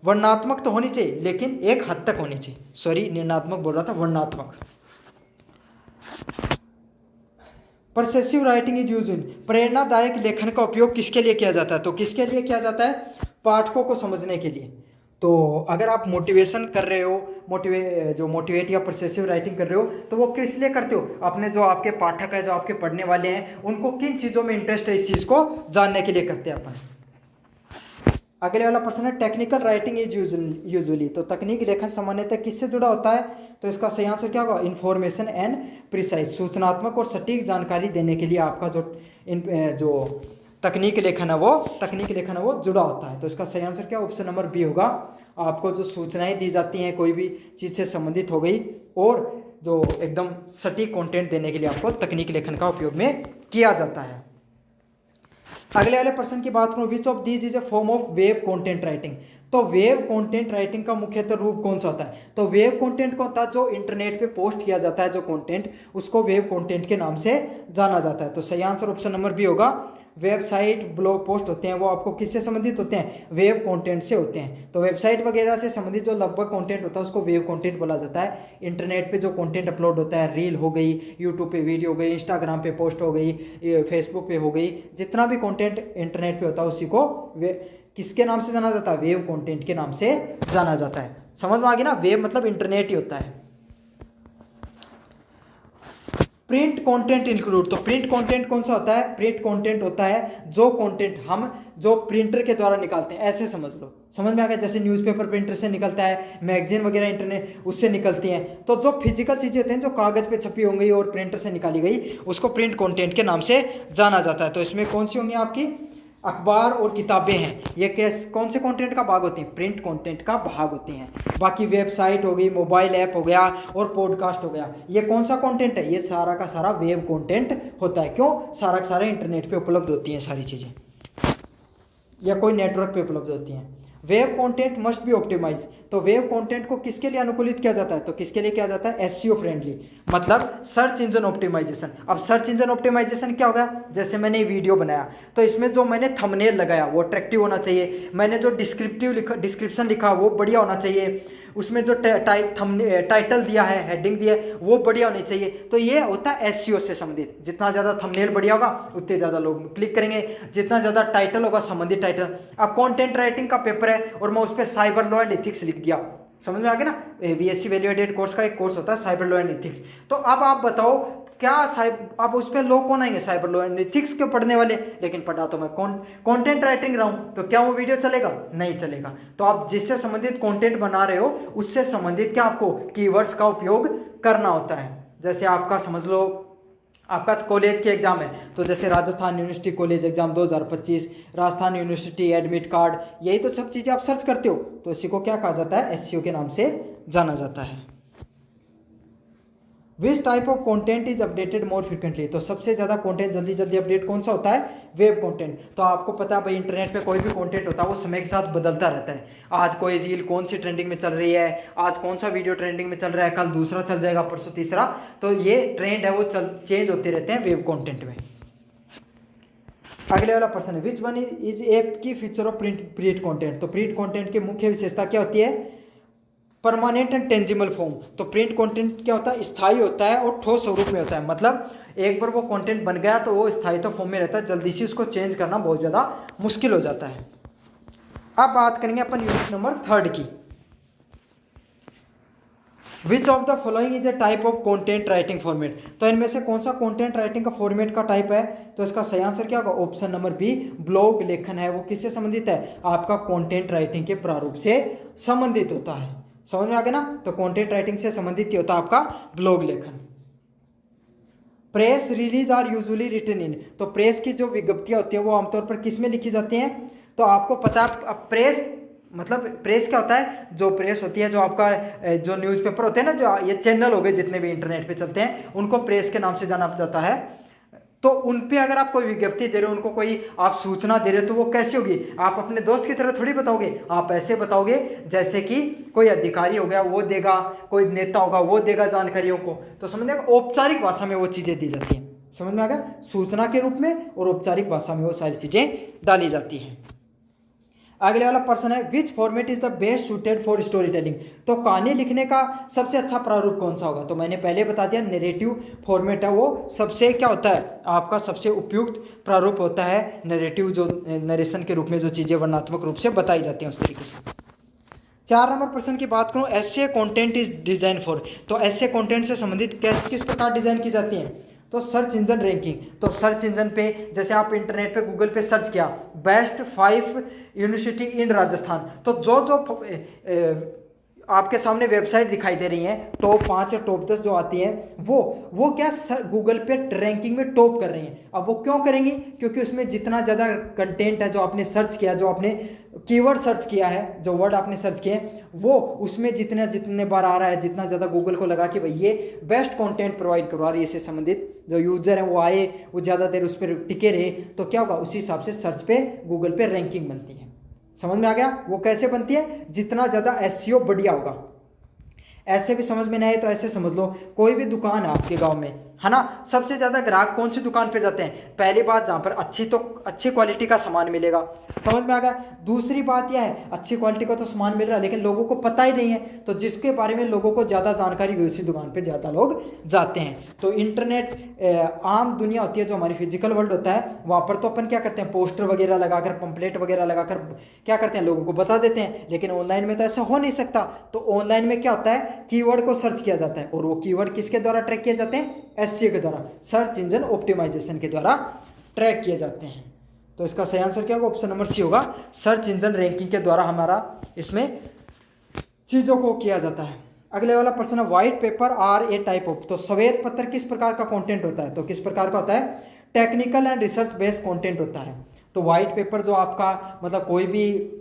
वर्णनात्मक तो होनी चाहिए लेकिन एक हद तक होनी चाहिए। सॉरी, निर्णात्मक बोल रहा था, वर्णनात्मक। परसेसिव राइटिंग इज यूज इन, प्रेरणादायक लेखन का उपयोग किसके लिए किया जाता है? तो किसके लिए किया जाता है? पाठकों को समझने के लिए। तो अगर आप मोटिवेशन कर रहे हो, मोटिवेट या परसेसिव राइटिंग कर रहे हो, तो वो किस लिए करते हो? अपने जो आपके पाठक है, जो आपके पढ़ने वाले हैं, उनको किन चीज़ों में इंटरेस्ट है, इस चीज़ को जानने के लिए करते हैं अपन। अगले वाला प्रश्न है, टेक्निकल राइटिंग इज यूजुअली। तो तकनीक लेखन सामान्यतः किससे जुड़ा होता है? तो इसका सही आंसर क्या होगा? इन्फॉर्मेशन एंड प्रिसाइज, सूचनात्मक और सटीक जानकारी देने के लिए आपका जो तकनीक लेखन है वो जुड़ा होता है। तो इसका सही आंसर क्या? ऑप्शन नंबर बी होगा। आपको जो सूचनाएं दी जाती हैं कोई भी चीज़ से संबंधित हो गई, और जो एकदम सटीक कंटेंट देने के लिए आपको तकनीक लेखन का उपयोग में किया जाता है। अगले वाले प्रश्न की बात करूं, विच of these is a form of web content writing. तो वेब कंटेंट राइटिंग का मुख्यतः रूप कौन सा होता है? तो वेब कंटेंट कौन होता है? जो इंटरनेट पे पोस्ट किया जाता है जो कंटेंट, उसको वेब कंटेंट के नाम से जाना जाता है। तो सही आंसर ऑप्शन नंबर बी होगा। वेबसाइट, ब्लॉग पोस्ट होते हैं वो आपको किससे संबंधित होते हैं? वेब कंटेंट से होते हैं। तो वेबसाइट वगैरह से संबंधित जो लगभग कंटेंट होता है उसको वेब कंटेंट बोला जाता है। इंटरनेट पे जो कंटेंट अपलोड होता है, रील हो गई, यूट्यूब पे वीडियो हो गई, इंस्टाग्राम पे पोस्ट हो गई, फेसबुक पे हो गई, जितना भी कंटेंट इंटरनेट पे होता है उसी को किसके नाम से जाना जाता है? वेब कंटेंट के नाम से जाना जाता है। समझ में आ गया ना? वेब मतलब इंटरनेट ही होता है। प्रिंट कंटेंट इंक्लूड, तो प्रिंट कंटेंट कौन सा होता है? प्रिंट कंटेंट होता है जो कंटेंट हम जो प्रिंटर के द्वारा निकालते हैं, ऐसे समझ लो। समझ में आ गया? जैसे न्यूज़पेपर प्रिंटर से निकलता है, मैगजीन वगैरह इंटरनेट उससे निकलती हैं। तो जो फिजिकल चीज़ें होती हैं जो कागज़ पे छपी होंगी और प्रिंटर से निकाली गई, उसको प्रिंट कंटेंट के नाम से जाना जाता है। तो इसमें कौन सी होंगी आपकी? अखबार और किताबें हैं, ये कौन से कंटेंट का भाग होती हैं? प्रिंट कंटेंट का भाग होती हैं। बाकी वेबसाइट हो गई, मोबाइल ऐप हो गया और पॉडकास्ट हो गया, ये कौन सा कंटेंट है? ये सारा का सारा वेब कंटेंट होता है। क्यों? सारा का सारा इंटरनेट पे उपलब्ध होती हैं सारी चीज़ें, या कोई नेटवर्क पे उपलब्ध होती हैं। Web content must be optimise, तो वेब कंटेंट को किसके लिए अनुकूलित किया जाता है? तो किसके लिए किया जाता है? एसईओ फ्रेंडली, मतलब सर्च इंजन ऑप्टिमाइजेशन। अब सर्च इंजन ऑप्टिमाइजेशन क्या होगा? जैसे मैंने ये वीडियो बनाया तो इसमें जो मैंने थंबनेल लगाया वो अट्रैक्टिव होना चाहिए, मैंने जो डिस्क्रिप्शन लिखा वो बढ़िया होना चाहिए, उसमें जो टाइटल दिया है, हेडिंग दिया है, वो बढ़िया होनी चाहिए। तो ये होता है एसईओ से संबंधित। जितना ज़्यादा थंबनेल बढ़िया होगा उतने ज़्यादा लोग क्लिक करेंगे, जितना ज़्यादा टाइटल होगा, संबंधित टाइटल। अब कंटेंट राइटिंग का पेपर है और मैं उस पर साइबर लॉ एंड एथिक्स लिख दिया, समझ में आ गया ना? बीएससी वैल्यू एडेड कोर्स का एक कोर्स होता है साइबर लॉ एंड एथिक्स। तो अब आप बताओ क्या अब उस पर लोग कौन आएंगे? साइबर लॉ एंड एथिक्स के पढ़ने वाले। लेकिन पढ़ा तो मैं कंटेंट राइटिंग रहा हूं, तो क्या वो वीडियो चलेगा? नहीं चलेगा। तो आप जिससे संबंधित कंटेंट बना रहे हो उससे संबंधित क्या आपको कीवर्ड्स का उपयोग करना होता है। जैसे आपका समझ लो आपका कॉलेज के एग्जाम है, तो जैसे Rajasthan university college exam 2025, Rajasthan university admit card, यही तो सब चीज़ें आप सर्च करते हो, तो इसी को क्या कहा जाता है? एसईओ के नाम से जाना जाता है। Which type of content is updated more frequently, तो सबसे ज़्यादा कंटेंट जल्दी जल्दी अपडेट कौन सा होता है? Web content. तो आपको पता है भाई इंटरनेट पे कोई भी कंटेंट होता है वो समय के साथ बदलता रहता है। आज कोई रील कौन सी ट्रेंडिंग में चल रही है, आज कौन सा वीडियो ट्रेंडिंग में चल रहा है, कल दूसरा चल जाएगा, परसों तीसरा। तो ये ट्रेंड है वो चेंज होते रहते हैं वेब कंटेंट में। अगले वाला प्रश्न है, विच वन इज ए की फीचर ऑफ प्रिंट कंटेंट, तो प्रिंट कंटेंट की मुख्य विशेषता क्या होती है? परमानेंट एंड टेंजिबल फॉर्म, तो प्रिंट कंटेंट क्या होता है, स्थायी होता है और ठोस स्वरूप में होता है। मतलब एक बार वो कंटेंट बन गया तो वो स्थायी तो फॉर्म में रहता है, जल्दी से उसको चेंज करना बहुत ज़्यादा मुश्किल हो जाता है। अब बात करेंगे अपन यूनिट नंबर 3 की। Which of the following is a type of content writing format, तो इनमें से कौन सा कंटेंट राइटिंग का फॉर्मेट का टाइप है, तो इसका सही आंसर क्या होगा, ऑप्शन नंबर बी ब्लॉग लेखन है। वो किससे संबंधित है, आपका कंटेंट राइटिंग के प्रारूप से संबंधित होता है। समझ में आ गया ना, तो कंटेंट राइटिंग से संबंधित होता है आपका ब्लॉग लेखन। Press release are usually written in, तो प्रेस की जो विज्ञप्तियां होती हैं वो आमतौर पर किस में लिखी जाती हैं, तो आपको पता है अब प्रेस मतलब प्रेस क्या होता है, जो प्रेस होती है, जो आपका जो न्यूज़पेपर होते हैं ना, जो ये चैनल हो गए जितने भी इंटरनेट पे चलते हैं, उनको प्रेस के नाम से जाना जाता है। तो उन पे अगर आप कोई विज्ञप्ति दे रहे हो, उनको कोई आप सूचना दे रहे हो, तो वो कैसी होगी, आप अपने दोस्त की तरह थोड़ी बताओगे, आप ऐसे बताओगे जैसे कि कोई अधिकारी हो गया वो देगा, कोई नेता होगा वो देगा जानकारियों को। तो समझ में, औपचारिक भाषा में वो चीज़ें दी जाती हैं। समझ में आ गया, सूचना के रूप में और औपचारिक भाषा में वो सारी चीज़ें डाली जाती हैं। अगले वाला प्रश्न है, विच format is the best suited for storytelling, तो कहानी लिखने का सबसे अच्छा प्रारूप कौन सा होगा, तो मैंने पहले बता दिया नैरेटिव फॉर्मेट है, वो सबसे क्या होता है, आपका सबसे उपयुक्त प्रारूप होता है नैरेटिव, जो नरेशन के रूप में जो चीज़ें वर्णनात्मक रूप से बताई जाती हैं उस तरीके से। 4 नंबर प्रश्न की बात करूं, ऐसे कंटेंट इज डिजाइन फॉर, तो ऐसे कंटेंट से संबंधित किस प्रकार डिजाइन की जाती हैं, तो सर्च इंजन रैंकिंग, तो सर्च इंजन पे जैसे आप इंटरनेट पे गूगल पे सर्च किया बेस्ट 5 यूनिवर्सिटी इन राजस्थान, तो जो आपके सामने वेबसाइट दिखाई दे रही हैं टॉप 5 या टॉप 10 जो आती हैं वो क्या गूगल पे रैंकिंग में टॉप कर रही हैं। अब वो क्यों करेंगी, क्योंकि उसमें जितना ज़्यादा कंटेंट है जो आपने सर्च किया, जो आपने कीवर्ड सर्च किया है, जो वर्ड आपने सर्च किए वो उसमें जितने बार आ रहा है, जितना ज़्यादा गूगल को लगा कि भाई ये बेस्ट कंटेंट प्रोवाइड करवा रही है, इससे संबंधित जो यूजर हैं वो आए, वो ज़्यादा देर उस पर टिके रहे, तो क्या होगा, उसी हिसाब से सर्च पे गूगल पे रैंकिंग बनती है। समझ में आ गया, वो कैसे बनती है, जितना ज़्यादा एसईओ बढ़िया होगा। ऐसे भी समझ में नहीं आए तो ऐसे समझ लो, कोई भी दुकान है आपके गांव में, है ना, सबसे ज़्यादा ग्राहक कौन सी दुकान पे जाते हैं, पहली बात जहाँ पर अच्छी क्वालिटी का सामान मिलेगा। समझ में आ गया। दूसरी बात यह है, अच्छी क्वालिटी का तो सामान मिल रहा है लेकिन लोगों को पता ही नहीं है, तो जिसके बारे में लोगों को ज़्यादा जानकारी हुई उसी दुकान पे ज़्यादा लोग जाते हैं। तो इंटरनेट आम दुनिया होती है, जो हमारी फिजिकल वर्ल्ड होता है, वहाँ पर तो अपन क्या करते हैं, पोस्टर वगैरह लगाकर, पंपलेट वगैरह लगाकर क्या करते हैं, लोगों को बता देते हैं। लेकिन ऑनलाइन में तो ऐसा हो नहीं सकता। तो ऑनलाइन में क्या होता है, कीवर्ड को सर्च किया जाता है, और वो कीवर्ड किसके द्वारा ट्रैक किए जाते हैं, एसईओ के द्वारा, सर्च इंजन ऑप्टिमाइजेशन के द्वारा ट्रैक किए जाते हैं। तो इसका सही आंसर क्या होगा, ऑप्शन नंबर सी होगा, सर्च इंजन रैंकिंग के द्वारा हमारा इसमें चीज़ों को किया जाता है। अगले वाला प्रश्न है, white paper are a type of, तो श्वेत पत्र किस प्रकार का कंटेंट होता है, तो किस प्रकार का होता है, technical and research based content होता है। तो व्हाइट पेपर जो आपका मतलब कोई भी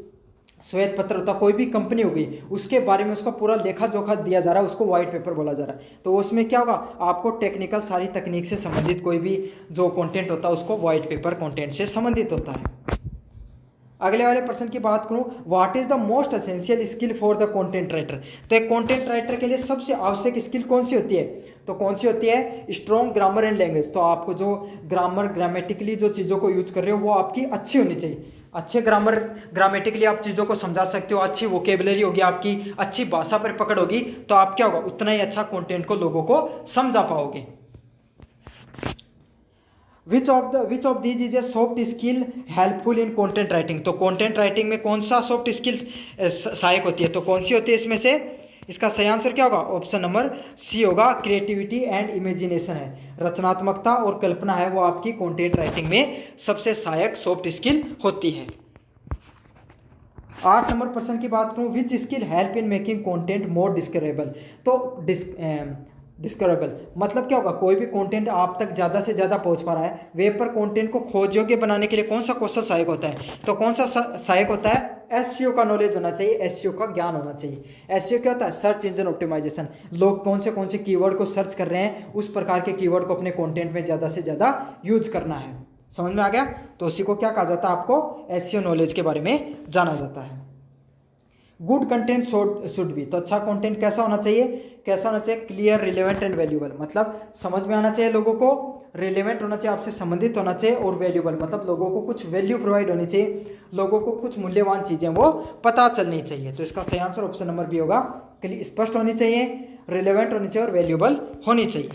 श्वेत पत्र होता, कोई भी कंपनी होगी उसके बारे में उसका पूरा लेखा जोखा दिया जा रहा है, उसको व्हाइट पेपर बोला जा रहा है। तो उसमें क्या होगा, आपको टेक्निकल सारी तकनीक से संबंधित कोई भी जो कंटेंट होता है उसको व्हाइट पेपर कंटेंट से संबंधित होता है। अगले वाले प्रश्न की बात करूं, what is the most essential skill for the content writer, तो एक कंटेंट राइटर के लिए सबसे आवश्यक स्किल कौन सी होती है, तो कौन सी होती है, स्ट्रॉन्ग ग्रामर एंड लैंग्वेज। तो आपको जो ग्रामेटिकली जो चीज़ों को यूज कर रहे हो वो आपकी अच्छी होनी चाहिए, अच्छे ग्रामेटिकली आप चीज़ों को समझा सकते हो, अच्छी वोकेबलरी होगी आपकी, अच्छी भाषा पर पकड़ होगी, तो आप क्या होगा, उतना ही अच्छा कंटेंट को लोगों को समझा पाओगे। विच of these is A soft skill helpful in content writing, तो कंटेंट राइटिंग में कौन सा सॉफ्ट स्किल सहायक होती है, तो कौन सी होती है इसमें से, इसका सही आंसर क्या होगा, ऑप्शन नंबर सी होगा, क्रिएटिविटी एंड इमेजिनेशन है, रचनात्मकता और कल्पना है वो आपकी कंटेंट राइटिंग में सबसे सहायक सॉफ्ट स्किल होती है। 8 नंबर प्रश्न की बात करूं, which skill help in making content more discoverable, तो डिस्कवरेबल मतलब क्या होगा, कोई भी कंटेंट आप तक ज़्यादा से ज़्यादा पहुंच पा रहा है, वेब पर कंटेंट को खोज योग्य बनाने के लिए कौन सा कौशल सहायक होता है, तो कौन सा सहायक होता है, एसईओ का नॉलेज होना चाहिए, एसईओ का ज्ञान होना चाहिए। एसईओ क्या होता है, सर्च इंजन ऑप्टिमाइजेशन, लोग कौन से कीवर्ड को सर्च कर रहे हैं, उस प्रकार के कीवर्ड को अपने कंटेंट में ज़्यादा से ज़्यादा यूज करना है। समझ में आ गया, तो उसी को क्या कहा जाता है, आपको एसईओ नॉलेज के बारे में जाना जाता है। गुड कंटेंट शुड बी, तो अच्छा कंटेंट कैसा होना चाहिए, कैसा होना चाहिए, क्लियर, रिलेवेंट एंड वैल्यूएबल, मतलब समझ में आना चाहिए लोगों को, रिलेवेंट होना चाहिए, आपसे संबंधित होना चाहिए, और वैल्यूएबल मतलब लोगों को कुछ वैल्यू प्रोवाइड होनी चाहिए, लोगों को कुछ मूल्यवान चीजें वो पता चलनी चाहिए। तो इसका सही आंसर ऑप्शन नंबर बी होगा, स्पष्ट होनी चाहिए, रिलेवेंट होनी चाहिए और वैल्यूएबल होनी चाहिए।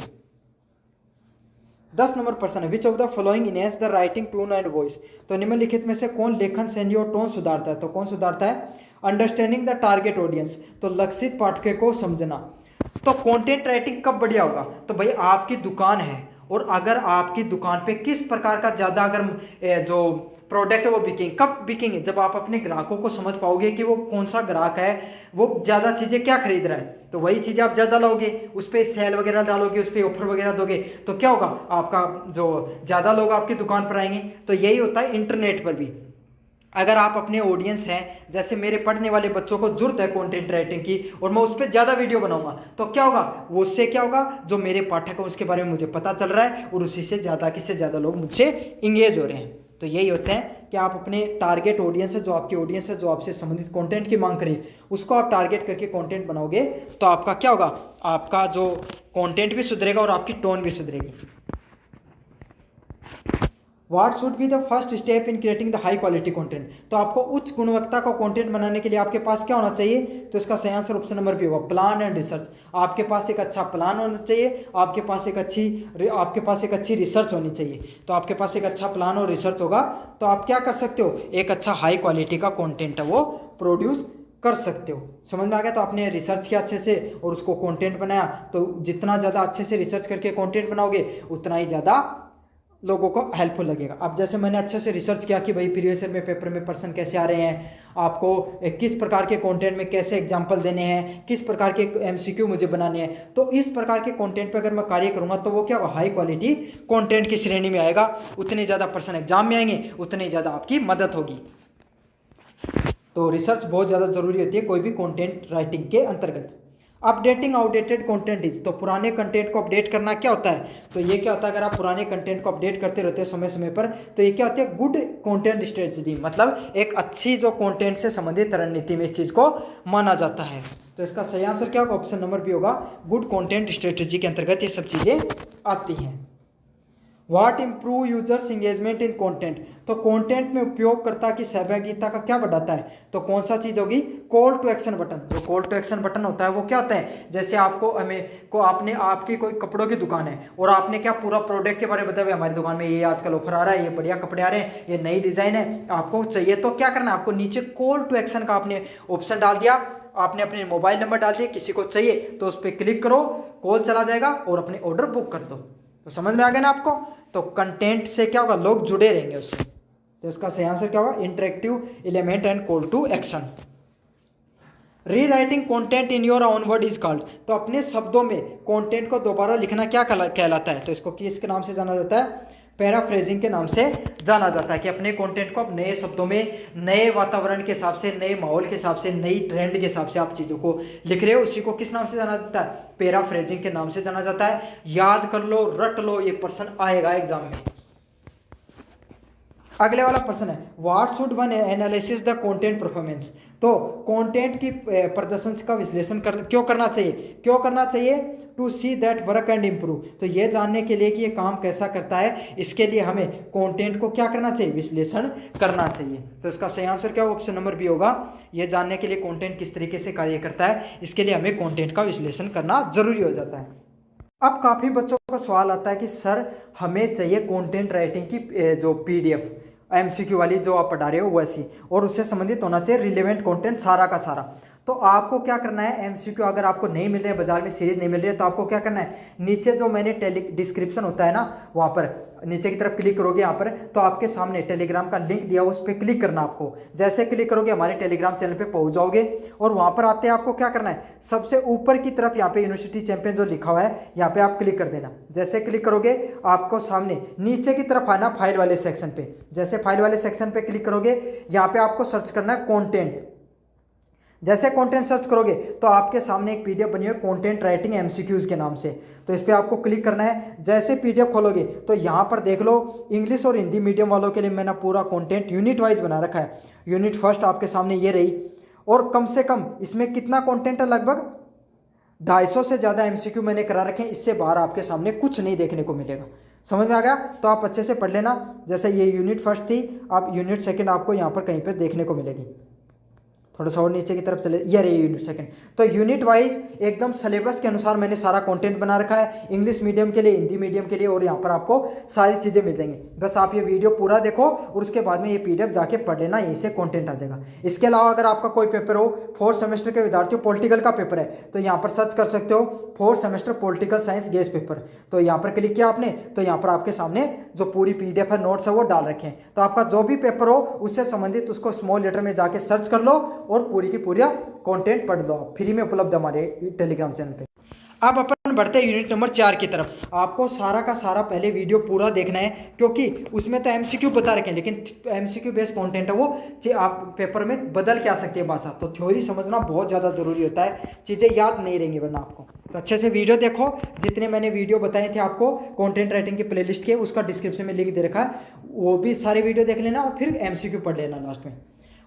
10 नंबर प्रश्न है, which of the following enhance the writing tone and voice, तो निम्नलिखित में से कौन लेखन शैली और टोन सुधारता है, तो कौन सुधारता है, अंडरस्टैंडिंग द टारगेट ऑडियंस, तो लक्षित पाठक को समझना। तो कंटेंट राइटिंग कब बढ़िया होगा, तो भाई आपकी दुकान है और अगर आपकी दुकान पे किस प्रकार का ज़्यादा अगर जो प्रोडक्ट है वो बिकेंगे, कब बिकेंगे, जब आप अपने ग्राहकों को समझ पाओगे कि वो कौन सा ग्राहक है, वो ज़्यादा चीज़ें क्या खरीद रहा है, तो वही चीज़ें आप ज़्यादा लोगे, उस पर सेल वगैरह डालोगे, उस पर ऑफर वगैरह दोगे, तो क्या होगा, आपका जो ज़्यादा लोग आपकी दुकान पर आएंगे। तो यही होता है इंटरनेट पर भी, अगर आप अपने ऑडियंस हैं, जैसे मेरे पढ़ने वाले बच्चों को जरूरत है कंटेंट राइटिंग की और मैं उस पर ज़्यादा वीडियो बनाऊंगा, तो क्या होगा, वो उससे क्या होगा, जो मेरे पाठक है उसके बारे में मुझे पता चल रहा है और उसी से ज़्यादा लोग मुझसे इंगेज हो रहे हैं। तो यही होता है कि आप अपने टारगेट ऑडियंस है, जो आपकी ऑडियंस है, जो आपसे संबंधित कंटेंट की मांग करे, उसको आप टारगेट करके कंटेंट बनाओगे तो आपका क्या होगा, आपका जो कंटेंट भी सुधरेगा और आपकी टोन भी सुधरेगी। What should be the first step in creating the high quality content, तो आपको उच्च गुणवत्ता का कंटेंट बनाने के लिए आपके पास क्या होना चाहिए, तो इसका सही आंसर ऑप्शन नंबर बी होगा, प्लान एंड रिसर्च। आपके पास एक अच्छा प्लान होना चाहिए, आपके पास एक अच्छी रिसर्च होनी चाहिए। तो आपके पास एक अच्छा प्लान और रिसर्च होगा तो आप क्या कर सकते हो, एक अच्छा हाई क्वालिटी का कॉन्टेंट है वो प्रोड्यूस कर सकते हो। समझ में आ गया, तो आपने रिसर्च किया अच्छे से और उसको कंटेंट बनाया, तो जितना ज़्यादा अच्छे से रिसर्च करके कंटेंट बनाओगे उतना ही ज़्यादा लोगों को हेल्पफुल लगेगा। अब जैसे मैंने अच्छे से रिसर्च किया कि भाई प्रीवियस ईयर में पेपर में पर्सन कैसे आ रहे हैं, आपको किस प्रकार के कंटेंट में कैसे एग्जांपल देने हैं, किस प्रकार के एमसीक्यू मुझे बनाने हैं, तो इस प्रकार के कंटेंट पे अगर मैं कार्य करूंगा तो वो क्या होगा, हाई क्वालिटी कंटेंट की श्रेणी में आएगा। उतने ज़्यादा पर्सन एग्जाम में आएंगे, उतनी ज़्यादा आपकी मदद होगी। तो रिसर्च बहुत ज़्यादा जरूरी होती है कोई भी कंटेंट राइटिंग के अंतर्गत। अपडेटिंग आउटडेटेड कंटेंट इज, तो पुराने कंटेंट को अपडेट करना क्या होता है, तो ये क्या होता है, अगर आप पुराने कंटेंट को अपडेट करते रहते हो समय समय पर, तो ये क्या होती है, गुड कंटेंट स्ट्रेटजी, मतलब एक अच्छी जो कंटेंट से संबंधित रणनीति में इस चीज़ को माना जाता है। तो इसका सही आंसर क्या होगा, ऑप्शन नंबर बी होगा, गुड कंटेंट स्ट्रेटजी के अंतर्गत ये सब चीज़ें आती हैं। What improve users engagement in content, तो कंटेंट में उपयोगकर्ता की सहभागिता का क्या बढ़ाता है, तो कौन सा चीज होगी, कॉल टू एक्शन बटन। जो कॉल टू एक्शन बटन होता है वो क्या होता है, जैसे आपने आपकी कोई कपड़ों की दुकान है और आपने क्या पूरा प्रोडक्ट के बारे में बताया, हमारी दुकान में ये आजकल ऑफर आ रहा है, ये बढ़िया कपड़े आ रहे हैं, ये नई डिजाइन है, आपको चाहिए, तो क्या करना है, आपको नीचे कॉल टू एक्शन का आपने ऑप्शन डाल दिया, आपने अपने मोबाइल नंबर डाल दिया, किसी को चाहिए तो उस पर क्लिक करो, कॉल चला जाएगा और अपने ऑर्डर बुक कर दो। तो समझ में आ गया ना आपको, तो कंटेंट से क्या होगा, लोग जुड़े रहेंगे उससे। तो इसका सही आंसर क्या होगा, interactive element and call to action. Rewriting content in your own word is called, तो अपने शब्दों में कंटेंट को दोबारा लिखना क्या कहलाता है, तो इसको किसके नाम से जाना जाता है, पैराफ्रेजिंग के नाम से जाना जाता है। कि अपने कंटेंट को आप नए शब्दों में, नए वातावरण के हिसाब से, नए माहौल के हिसाब से, नई ट्रेंड के हिसाब से आप चीज़ों को लिख रहे हो, उसी को किस नाम से जाना जाता है, पैराफ्रेजिंग के नाम से जाना जाता है। याद कर लो, रट लो, ये प्रश्न आएगा एग्जाम में। अगले वाला प्रश्न है, what should one analysis the content performance, तो कंटेंट की प्रदर्शन का विश्लेषण क्यों करना चाहिए, to see that work and improve, तो ये जानने के लिए कि ये काम कैसा करता है, इसके लिए हमें कंटेंट को क्या करना चाहिए, विश्लेषण करना चाहिए। तो इसका सही आंसर क्या, ऑप्शन नंबर बी होगा, ये जानने के लिए कंटेंट किस तरीके से कार्य करता है, इसके लिए हमें कंटेंट का विश्लेषण करना जरूरी हो जाता है। अब काफ़ी बच्चों का सवाल आता है कि सर हमें चाहिए कंटेंट राइटिंग की जो पीडीएफ एमसीक्यू वाली जो आप पढ़ा रहे हो वैसी, और उससे संबंधित होना चाहिए रिलेवेंट कंटेंट सारा का सारा। तो आपको क्या करना है, एमसीक्यू अगर आपको नहीं मिल रहे, बाजार में सीरीज नहीं मिल रही है, तो आपको क्या करना है, नीचे जो मैंने डिस्क्रिप्शन होता है ना, वहाँ पर नीचे की तरफ क्लिक करोगे, यहाँ पर तो आपके सामने टेलीग्राम का लिंक दिया, उस पर क्लिक करना आपको। जैसे क्लिक करोगे हमारे टेलीग्राम चैनल पे पहुँच जाओगे और वहाँ पर आते हैं आपको क्या करना है, सबसे ऊपर की तरफ यहाँ पे यूनिवर्सिटी चैंपियन जो लिखा हुआ है, यहाँ पे आप क्लिक कर देना। जैसे क्लिक करोगे आपको सामने नीचे की तरफ आना फाइल वाले सेक्शन पे। जैसे फाइल वाले सेक्शन पे क्लिक करोगे, यहाँ पे आपको सर्च करना है कंटेंट। जैसे कंटेंट सर्च करोगे तो आपके सामने एक पीडीएफ बनी हुई है कंटेंट राइटिंग एमसीक्यूज के नाम से, तो इस पर आपको क्लिक करना है। जैसे पीडीएफ खोलोगे तो यहाँ पर देख लो, इंग्लिश और हिंदी मीडियम वालों के लिए मैंने पूरा कंटेंट यूनिट वाइज बना रखा है। यूनिट फर्स्ट आपके सामने ये रही, और कम से कम इसमें कितना कंटेंट है, लगभग 250 से ज़्यादा एमसीक्यू मैंने करा रखे हैं। इससे बाहर आपके सामने कुछ नहीं देखने को मिलेगा। समझ में आ गया? तो आप अच्छे से पढ़ लेना। जैसे ये यूनिट फर्स्ट थी, अब यूनिट सेकंड आपको यहाँ पर कहीं पर देखने को मिलेगी। थोड़ा सा और नीचे की तरफ चले, ये रही यूनिट सेकंड। तो यूनिट वाइज एकदम सिलेबस के अनुसार मैंने सारा कंटेंट बना रखा है, इंग्लिश मीडियम के लिए, हिंदी मीडियम के लिए, और यहाँ पर आपको सारी चीज़ें मिल जाएंगी। बस आप ये वीडियो पूरा देखो और उसके बाद में ये पीडीएफ जाके पढ़ लेना, यहीं से कंटेंट आ जाएगा। इसके अलावा अगर आपका कोई पेपर हो, 4th सेमेस्टर के विद्यार्थियों पॉलिटिकल का पेपर है, तो यहाँ पर सर्च कर सकते हो 4th semester political science guest paper. तो यहाँ पर क्लिक किया आपने, तो यहाँ पर आपके सामने जो पूरी पीडीएफ है, नोट्स है, वो डाल रखे हैं। तो आपका जो भी पेपर हो उससे संबंधित उसको स्मॉल लेटर में जाके सर्च कर लो और पूरी की पूरी कंटेंट पढ़ लो। आप फ्री में उपलब्ध हमारे टेलीग्राम चैनल पे। अब अपन बढ़ते हैं यूनिट नंबर 4 की तरफ। आपको सारा का सारा पहले वीडियो पूरा देखना है, क्योंकि उसमें तो एमसीक्यू बता रखे हैं, लेकिन एमसीक्यू बेस्ड कंटेंट है वो, आप पेपर में बदल के आ सकती है भाषा। तो थ्योरी समझना बहुत ज़्यादा जरूरी होता है, चीज़ें याद नहीं रहेंगी वरना आपको। तो अच्छे से वीडियो देखो, जितने मैंने वीडियो बताए थे आपको कंटेंट राइटिंग की प्लेलिस्ट के, उसका डिस्क्रिप्शन में लिंक दे रखा है, वो भी सारे वीडियो देख लेना और फिर एमसीक्यू पढ़ लेना लास्ट में।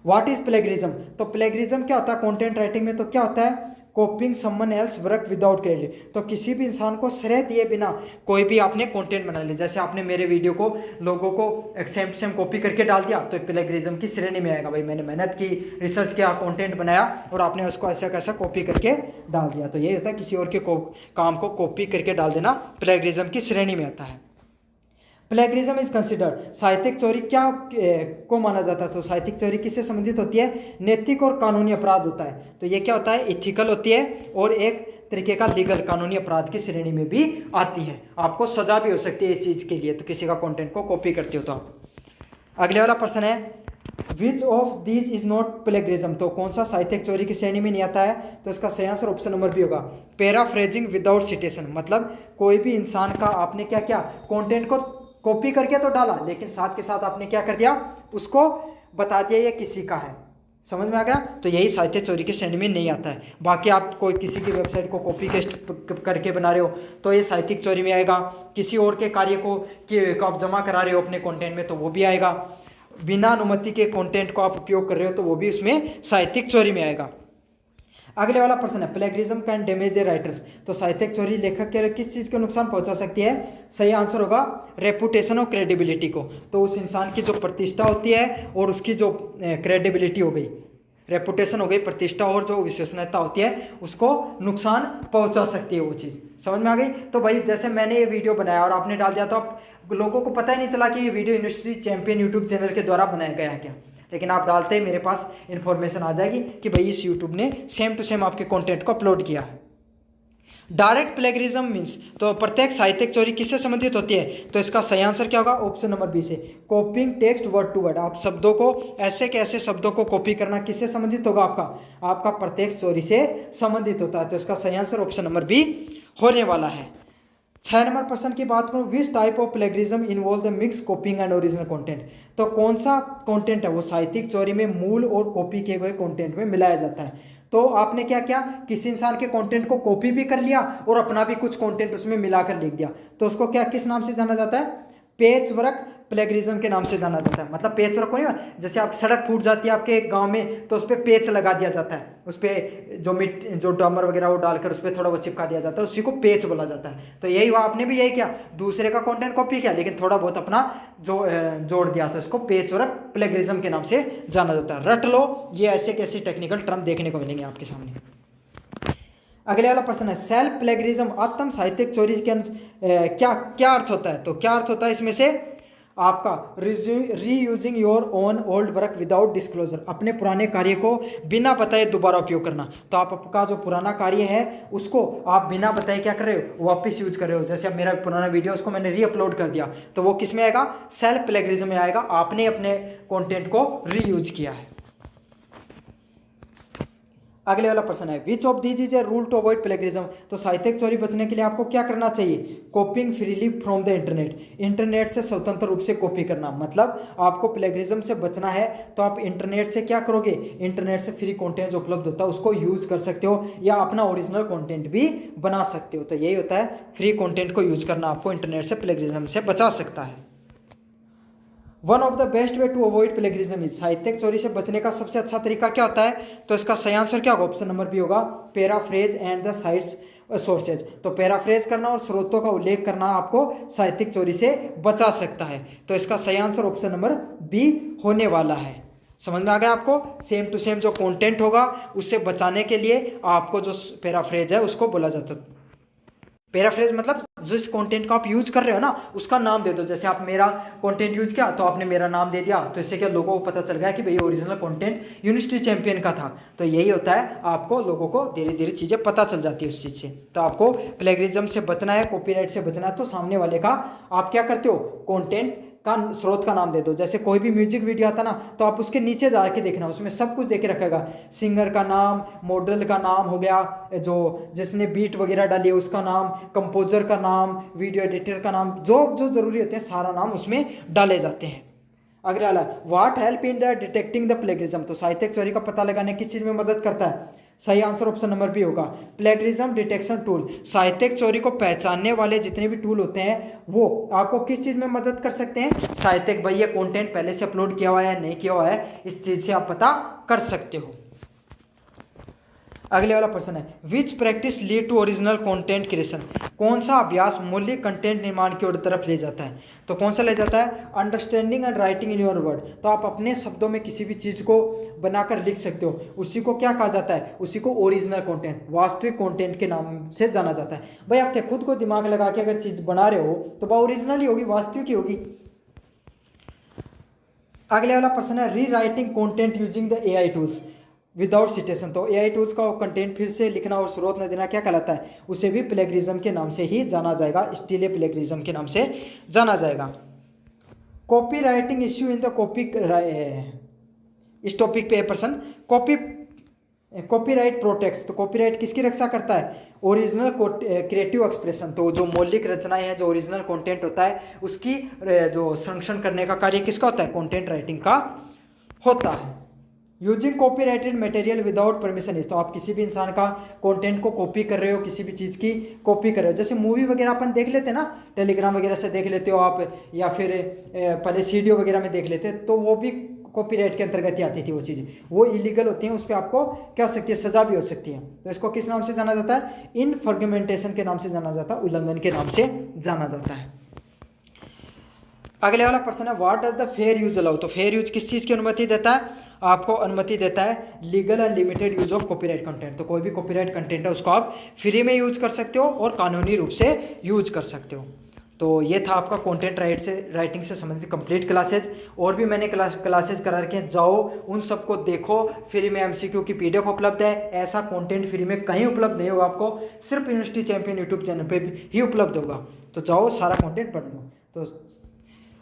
What is plagiarism? तो प्लेगरिज्म क्या होता है कंटेंट राइटिंग में? तो क्या होता है, कॉपिंग someone else work without credit. तो किसी भी इंसान को श्रेय दिए बिना कोई भी आपने कंटेंट बना लिया, जैसे आपने मेरे वीडियो को लोगों को एक्सेप्ट से कॉपी करके डाल दिया, तो प्लेगरिज्म की श्रेणी में आएगा। भाई मैंने मेहनत की, रिसर्च किया, कंटेंट बनाया और आपने उसको ऐसा कैसा कॉपी करके डाल दिया। तो ये होता है किसी और के काम को कॉपी करके डाल देना, प्लेगरिज्म की श्रेणी में आता है। प्लेगरिज्म इज कंसिडर्ड, साहित्यिक चोरी क्या को माना जाता है? तो साहित्यिक चोरी किससे संबंधित होती है? नैतिक और कानूनी अपराध होता है। तो ये क्या होता है, इथिकल होती है और एक तरीके का लीगल कानूनी अपराध की श्रेणी में भी आती है। आपको सजा भी हो सकती है इस चीज़ के लिए, तो किसी का कंटेंट को कॉपी करते हो तो आप। अगले वाला प्रश्न है which of these is not plagiarism? तो कौन सा साहित्यिक चोरी की श्रेणी में नहीं आता है? तो इसका सही आंसर ऑप्शन नंबर बी होगा, पैराफ्रेजिंग विदाउट सिटेशन। मतलब कोई भी इंसान का आपने क्या क्या कंटेंट को कॉपी करके तो डाला, लेकिन साथ के साथ आपने क्या कर दिया, उसको बता दिया ये किसी का है। समझ में आ गया? तो यही साहित्य चोरी की श्रेणी में नहीं आता है। बाकी आप कोई किसी की वेबसाइट को कॉपी पेस्ट करके बना रहे हो तो ये साहित्यिक चोरी में आएगा। किसी और के कार्य को आप जमा करा रहे हो अपने कंटेंट में तो वो भी आएगा। बिना अनुमति के कंटेंट को आप उपयोग कर रहे हो तो वो भी उसमें साहित्यिक चोरी में आएगा। अगले वाला प्रश्न है plagiarism can damage A writers. तो साहित्यिक चोरी लेखक के किस चीज़ को नुकसान पहुंचा सकती है? सही आंसर होगा रेपुटेशन और क्रेडिबिलिटी को। तो उस इंसान की जो प्रतिष्ठा होती है और उसकी जो क्रेडिबिलिटी हो गई, रेपुटेशन हो गई, प्रतिष्ठा और जो विश्वसनीयता होती है, उसको नुकसान पहुंचा सकती है वो चीज़। समझ में आ गई? तो भाई जैसे मैंने ये वीडियो बनाया और आपने डाल दिया तो आप लोगों को पता ही नहीं चला कि ये video university champion YouTube channel के द्वारा बनाया गया है क्या, लेकिन आप डालते ही मेरे पास इन्फॉर्मेशन आ जाएगी कि भाई इस यूट्यूब ने सेम टू सेम आपके कंटेंट को अपलोड किया है। डायरेक्ट प्लेगरिज्म मीन्स, तो प्रत्येक साहित्यिक चोरी किससे संबंधित होती है? तो इसका सही आंसर क्या होगा? ऑप्शन नंबर बी से, copying text word to word. आप शब्दों को ऐसे के ऐसे शब्दों को कॉपी करना किससे संबंधित होगा? आपका प्रत्येक चोरी से संबंधित होता है। तो इसका सही आंसर ऑप्शन नंबर बी होने वाला है। 6 नंबर प्रश्न की बात करूँ, which type of plagiarism involve the mix कॉपिंग and original content. तो कौन सा कंटेंट है वो साहित्यिक चोरी में मूल और कॉपी किए गए कंटेंट में मिलाया जाता है? तो आपने क्या किया, किसी इंसान के कंटेंट को कॉपी भी कर लिया और अपना भी कुछ कंटेंट उसमें मिलाकर लिख दिया, तो उसको क्या किस नाम से जाना जाता है? पेच वर्क प्लेगरिज्म के नाम से जाना जाता है। मतलब पेच वर्क को नहीं, जैसे आप सड़क फूट जाती है आपके गांव में तो उस पर पेच लगा दिया जाता है, उस पर जो डामर वगैरह वो डालकर उस पर थोड़ा वो चिपका दिया जाता है, उसी को पेच बोला जाता है। तो यही हुआ, आपने भी यही किया, दूसरे का कंटेंट कॉपी किया लेकिन थोड़ा बहुत अपना जोड़ दिया, तो इसको पेच वर्क प्लेगरिज्म के नाम से जाना जाता है। रट लो, ये ऐसे कैसे टेक्निकल टर्म देखने को मिलेंगे आपके सामने। अगले वाला प्रश्न है सेल्फ प्लेगरिज्म आत्म साहित्यिक चोरी के क्या क्या अर्थ होता है? तो क्या अर्थ होता है इसमें से? आपका reusing your own old work without disclosure, अपने पुराने कार्य को बिना बताए दोबारा उपयोग करना। तो आपका जो पुराना कार्य है उसको आप बिना बताए क्या कर रहे हो? वापस यूज कर रहे हो। जैसे अब मेरा पुराना वीडियो उसको मैंने री अपलोड कर दिया, तो वो किस में आएगा? सेल्फ प्लेगरिज्म में आएगा। आपने अपने कंटेंट को रीयूज किया है। अगले वाला प्रश्न है which of these is a rule to avoid plagiarism. तो साहित्यिक चोरी बचने के लिए आपको क्या करना चाहिए? कॉपिंग freely from the internet, internet से स्वतंत्र रूप से कॉपी करना। मतलब आपको प्लेगरिज्म से बचना है तो आप इंटरनेट से क्या करोगे? इंटरनेट से फ्री कंटेंट जो उपलब्ध होता है उसको यूज कर सकते हो या अपना ओरिजिनल कंटेंट भी बना सकते हो। तो यही होता है, फ्री कंटेंट को यूज करना आपको इंटरनेट से प्लेगरिज्म से बचा सकता है। One of the best way to avoid plagiarism is, साहित्यिक चोरी से बचने का सबसे अच्छा तरीका क्या होता है? तो इसका सही आंसर क्या होगा? ऑप्शन नंबर बी होगा, paraphrase and the sites sources. तो पैराफ्रेज करना और स्रोतों का उल्लेख करना आपको साहित्यिक चोरी से बचा सकता है। तो इसका सही आंसर ऑप्शन नंबर बी होने वाला है। समझ में आ गया आपको? सेम टू सेम जो कंटेंट होगा उससे बचाने के लिए आपको जो पैराफ्रेज है उसको बोला जाता है। पैराफ्रेज मतलब जिस कंटेंट को आप यूज कर रहे हो ना उसका नाम दे दो। जैसे आप मेरा कंटेंट यूज किया तो आपने मेरा नाम दे दिया, तो इससे क्या लोगों को पता चल गया कि भाई ओरिजिनल कंटेंट यूनिवर्सिटी चैंपियन का था। तो यही होता है, आपको लोगों को धीरे धीरे चीज़ें पता चल जाती है उस चीज़ से। तो आपको प्लेगरिज्म से बचना है, कॉपीराइट से बचना है, तो सामने वाले का आप क्या करते हो? कंटेंट का स्रोत का नाम दे दो। जैसे कोई भी म्यूजिक वीडियो आता ना तो आप उसके नीचे जाके देखना, उसमें सब कुछ देके रखेगा, सिंगर का नाम, मॉडल का नाम हो गया, जो जिसने बीट वगैरह डाली है उसका नाम, कंपोजर का नाम, वीडियो एडिटर का नाम, जो जो जरूरी होते हैं सारा नाम उसमें डाले जाते हैं। अगला वाला, what help in the detecting the plagiarism, तो साहित्यिक चोरी का पता लगाने किस चीज में मदद करता है? सही आंसर ऑप्शन नंबर बी होगा, प्लेगरिज्म डिटेक्शन टूल। साहित्यिक चोरी को पहचानने वाले जितने भी टूल होते हैं वो आपको किस चीज में मदद कर सकते हैं? साहित्यिक भाई ये कंटेंट पहले से अपलोड किया हुआ है नहीं किया हुआ है, इस चीज से आप पता कर सकते हो। अगले वाला प्रश्न है, which practice lead to original content creation, कौन सा अभ्यास मूल्य कंटेंट निर्माण की ओर तरफ ले जाता है? तो कौन सा ले जाता है? Understanding and writing in your word. तो आप अपने शब्दों में किसी भी चीज़ को बनाकर लिख सकते हो, उसी को क्या कहा जाता है? उसी को ओरिजिनल कंटेंट, वास्तविक कंटेंट के नाम से जाना जाता है। भाई आप खुद को दिमाग लगा के अगर चीज़ बना रहे हो तो वह ओरिजिनल ही होगी, वास्तविक ही होगी। अगले वाला प्रश्न है, री writing content using the AI tools without citation. तो AI टूल्स का कंटेंट फिर से लिखना और स्रोत न देना क्या कहलाता है? उसे भी प्लेगरिज्म के नाम से ही जाना जाएगा, स्टीले प्लेगरिज्म के नाम से जाना जाएगा। Copy writing issue in the copy, इस टॉपिक पे प्रश्न, कॉपीराइट प्रोटेक्ट्स। तो कॉपीराइट किसकी रक्षा करता है? Original creative expression. तो जो मौलिक रचनाएं हैं, जो ओरिजिनल कंटेंट होता है उसकी जो संरक्षण करने का कार्य किसका होता है? कंटेंट राइटिंग का होता है। Using copyrighted material without permission is, तो आप किसी भी इंसान का कंटेंट को कॉपी कर रहे हो, किसी भी चीज़ की कॉपी कर रहे हो। जैसे मूवी वगैरह अपन देख लेते हैं ना, टेलीग्राम वगैरह से देख लेते हो आप, या फिर पहले सीडीओ वगैरह में देख लेते, तो वो भी कॉपीराइट के अंतर्गत ही आती थी वो चीज़ें, वो इलीगल होती हैं, उस पर आपको क्या हो सकती है? सजा भी हो सकती है। तो इसको किस नाम से जाना जाता है? इनफ्रैगमेंटेशन के नाम से जाना जाता है, उल्लंघन के नाम से जाना जाता है। अगले वाला प्रश्न है, what does the fair use allow. तो फेयर यूज किस चीज़ की अनुमति देता है? आपको अनुमति देता है legal and limited use of copyright content. तो कोई भी कॉपीराइट कंटेंट है उसको आप फ्री में यूज कर सकते हो और कानूनी रूप से यूज कर सकते हो। तो ये था आपका कंटेंट राइटिंग से संबंधित कंप्लीट क्लासेज। और भी मैंने क्लासेज करा रखे हैं, जाओ उन सबको देखो। फ्री में MCQ की PDF उपलब्ध है। ऐसा कंटेंट फ्री में कहीं उपलब्ध नहीं होगा, आपको सिर्फ यूनिवर्सिटी चैंपियन यूट्यूब चैनल पे ही उपलब्ध होगा। तो जाओ सारा कंटेंट पढ़ लो। तो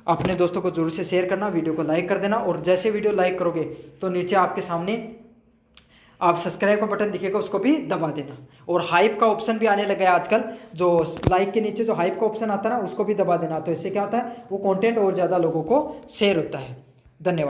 अपने दोस्तों को जरूर से शेयर करना, वीडियो को लाइक कर देना, और जैसे वीडियो लाइक करोगे तो नीचे आपके सामने आप सब्सक्राइब का बटन दिखेगा उसको भी दबा देना। और हाइप का ऑप्शन भी आने लगा है आजकल, जो लाइक के नीचे जो हाइप का ऑप्शन आता है ना उसको भी दबा देना। तो इससे क्या होता है? वो कंटेंट और ज़्यादा लोगों को शेयर होता है। धन्यवाद।